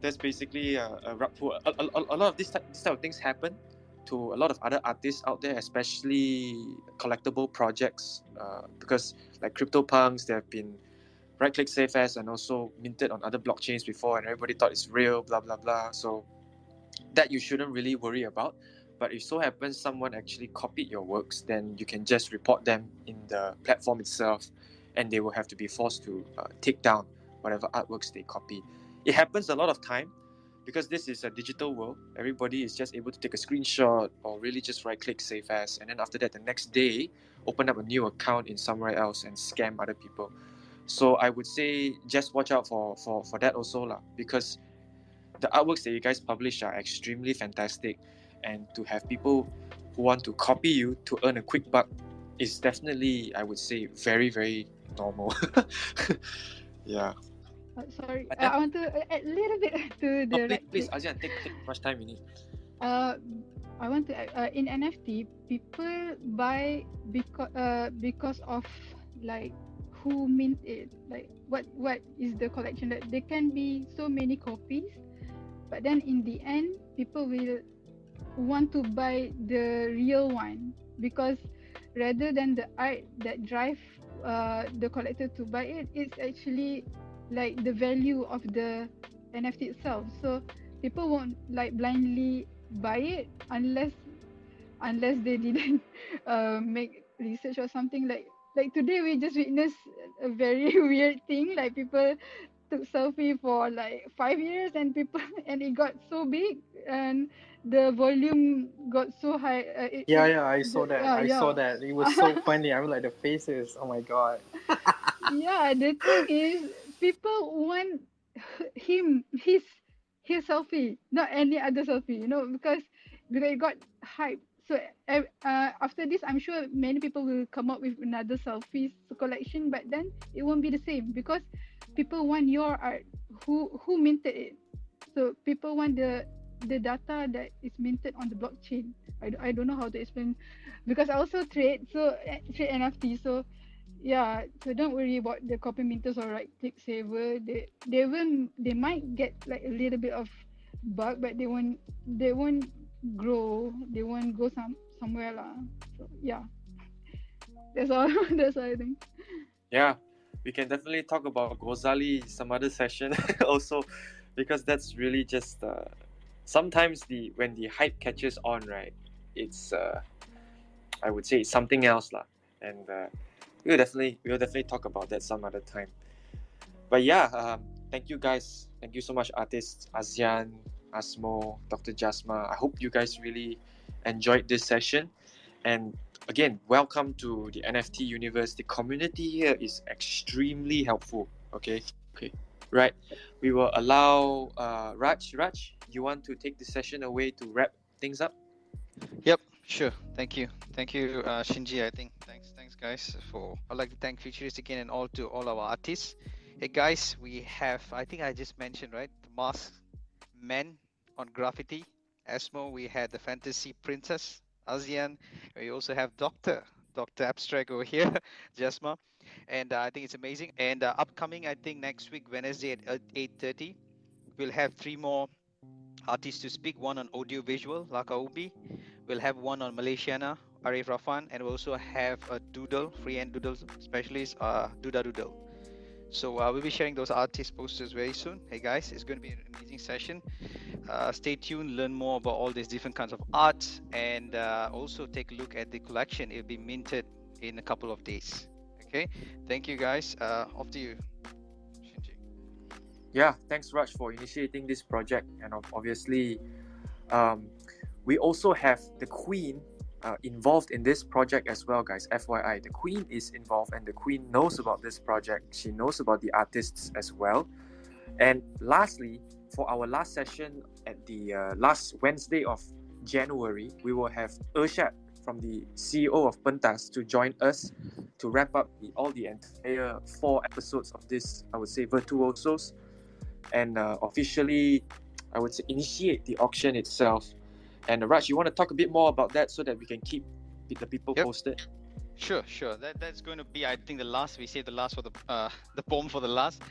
That's basically a rug pull. A lot of this type of things happen to a lot of other artists out there, especially collectible projects, because like CryptoPunks, they have been right click save as and also minted on other blockchains before, and everybody thought it's real, blah blah blah. So that you shouldn't really worry about. But if so happens someone actually copied your works, then you can just report them in the platform itself, and they will have to be forced to take down whatever artworks they copy. It happens a lot of time because this is a digital world. Everybody is just able to take a screenshot or really just right click save as, and then after that the next day open up a new account in somewhere else and scam other people. So I would say just watch out for that also lah, because the artworks that you guys publish are extremely fantastic, and to have people who want to copy you to earn a quick buck is definitely, I would say, very, very normal. Yeah. Sorry, But I want to add a little bit to oh, the please, right please, click. Azyan, take as much time you need. Uh, I want to in NFT, people buy because of like who mint it, like what is the collection. That there can be so many copies, but then in the end, people will want to buy the real one because rather than the art that drive the collector to buy it, it's actually like the value of the NFT itself. So people won't like blindly buy it unless they didn't make research or something. Like today we just witnessed a very weird thing, like people took selfie for like 5 years and people and it got so big and the volume got so high. Yeah, yeah, I saw that. Yeah, I saw yeah. that. It was so funny. I was like the faces. Oh my god. Yeah, the thing is, people want him his selfie, not any other selfie, because it got hype. So after this, I'm sure many people will come up with another selfies collection, but then it won't be the same because people want your art. Who minted it? So people want the data that is minted on the blockchain. I don't know how to explain, because I also trade NFT. So yeah, so don't worry about the copy minters or right click saver. They might get like a little bit of bug, but they won't grow. They won't go somewhere lah. So yeah, that's all. That's all I think. Yeah, we can definitely talk about Gozali some other session also, because that's really just sometimes when the hype catches on, right? It's I would say it's something else lah, and we'll definitely talk about that some other time. But yeah, thank you guys. Thank you so much, artists Azyan, Asmoe, Dr. Jasma. I hope you guys really enjoyed this session. And again, welcome to the NFT universe. The community here is extremely helpful. Okay. Right. We will allow Raj. Raj, you want to take the session away to wrap things up? Yep, sure. Thank you, Shinji. I think thanks guys I'd like to thank Futurists again and all our artists. Hey guys, we have, I think I just mentioned, right, the masked men on graffiti. Asmoe, we had the fantasy princess Azyan. We also have Dr. Abstract over here, Jasma, and I think it's amazing. And upcoming, I think next week Wednesday at 8:30, we'll have 3 more artists to speak. One on audio visual, Laka Ubi. We'll have one on Malaysiana, Arif Rafan, and we'll also have a doodle, freehand doodle specialist, Duda Doodle. So we'll be sharing those artist posters very soon. Hey guys, it's going to be an amazing session. Stay tuned, learn more about all these different kinds of art, and also take a look at the collection. It'll be minted in a couple of days. Okay, thank you guys. Off to you, Shinji. Yeah, thanks Raj for initiating this project, and obviously we also have the Queen involved in this project as well, guys. FYI, the Queen is involved and the Queen knows about this project. She knows about the artists as well. And lastly, for our last session at the last Wednesday of January, we will have Urshad from the CEO of Pentas to join us to wrap up all the entire 4 episodes of this, I would say, Virtuosos, and officially, I would say, initiate the auction itself. And Raj, you want to talk a bit more about that so that we can keep the people posted? Sure. That's going to be, I think, the last. We save the last for the poem for the last.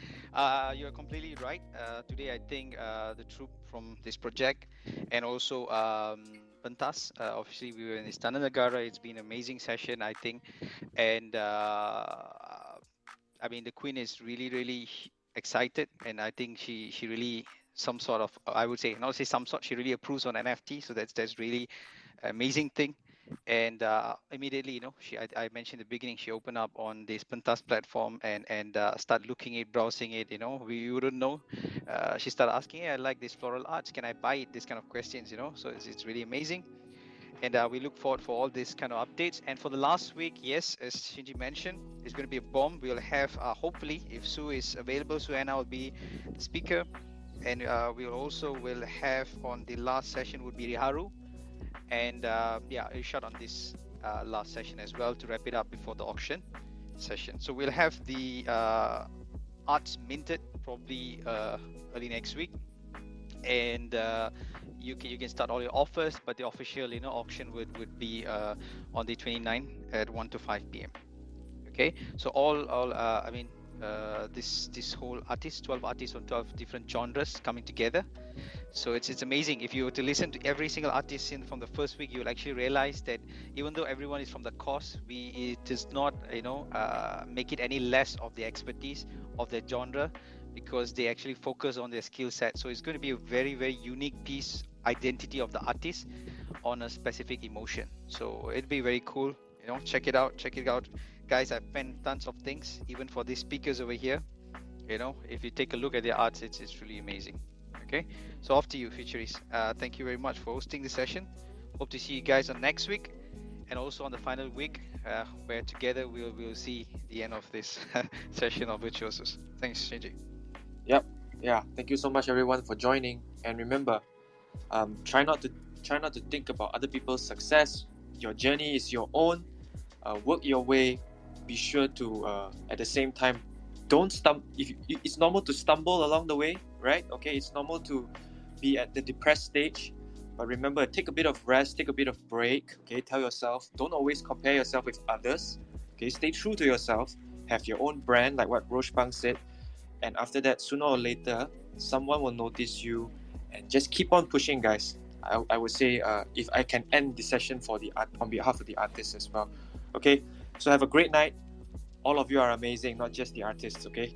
You're completely right. Today, I think the troop from this project and also Pentas. Obviously, we were in Istana Negara. It's been an amazing session, I think, and I mean, the Queen is really excited, and I think she really some sort of, I would say, not say some sort, she really approves on NFT. So that's really amazing thing. And immediately, I mentioned in the beginning, she opened up on this Pentas platform and start looking at, browsing it. We wouldn't know. She started asking, "Hey, I like this floral arts. Can I buy it?" This kind of questions. So it's really amazing. And we look forward for all these kind of updates. And for the last week, yes, as Shinji mentioned, it's going to be a bomb. We'll have, hopefully, if Sue is available, Sue Anna will be the speaker. And we'll also have on the last session would be Riharu. And Irshad on this last session as well to wrap it up before the auction session. So we'll have the arts minted probably early next week, and you can start all your offers, but the official auction would be on the 29th at 1 to 5 p.m. Okay, so this whole 12 artists on 12 different genres coming together. So it's amazing. If you were to listen to every single artist from the first week, you will actually realize that even though everyone is from the course, it does not make it any less of the expertise of their genre, because they actually focus on their skill set. So it's going to be a very, very unique piece, identity of the artist on a specific emotion. So it'd be very cool. Check it out, guys. I've penned tons of things even for these speakers over here. If you take a look at their arts, it's really amazing. Okay, so off to you, Futurists. Thank you very much for hosting the session. Hope to see you guys on next week, and also on the final week, where together we'll see the end of this session of Virtuosos. Thanks, Shinji. Yep. Yeah. Thank you so much, everyone, for joining. And remember, try not to think about other people's success. Your journey is your own. Work your way. Be sure to at the same time, don't stumble. It's normal to stumble along the way, right? Okay, it's normal to be at the depressed stage, but remember, take a bit of rest, take a bit of break. Okay, tell yourself, don't always compare yourself with others. Okay, stay true to yourself. Have your own brand, like what Roshpang said. And after that, sooner or later, someone will notice you, and just keep on pushing, guys. I would say, if I can end the session on behalf of the artists as well. Okay, so have a great night. All of you are amazing, not just the artists, okay?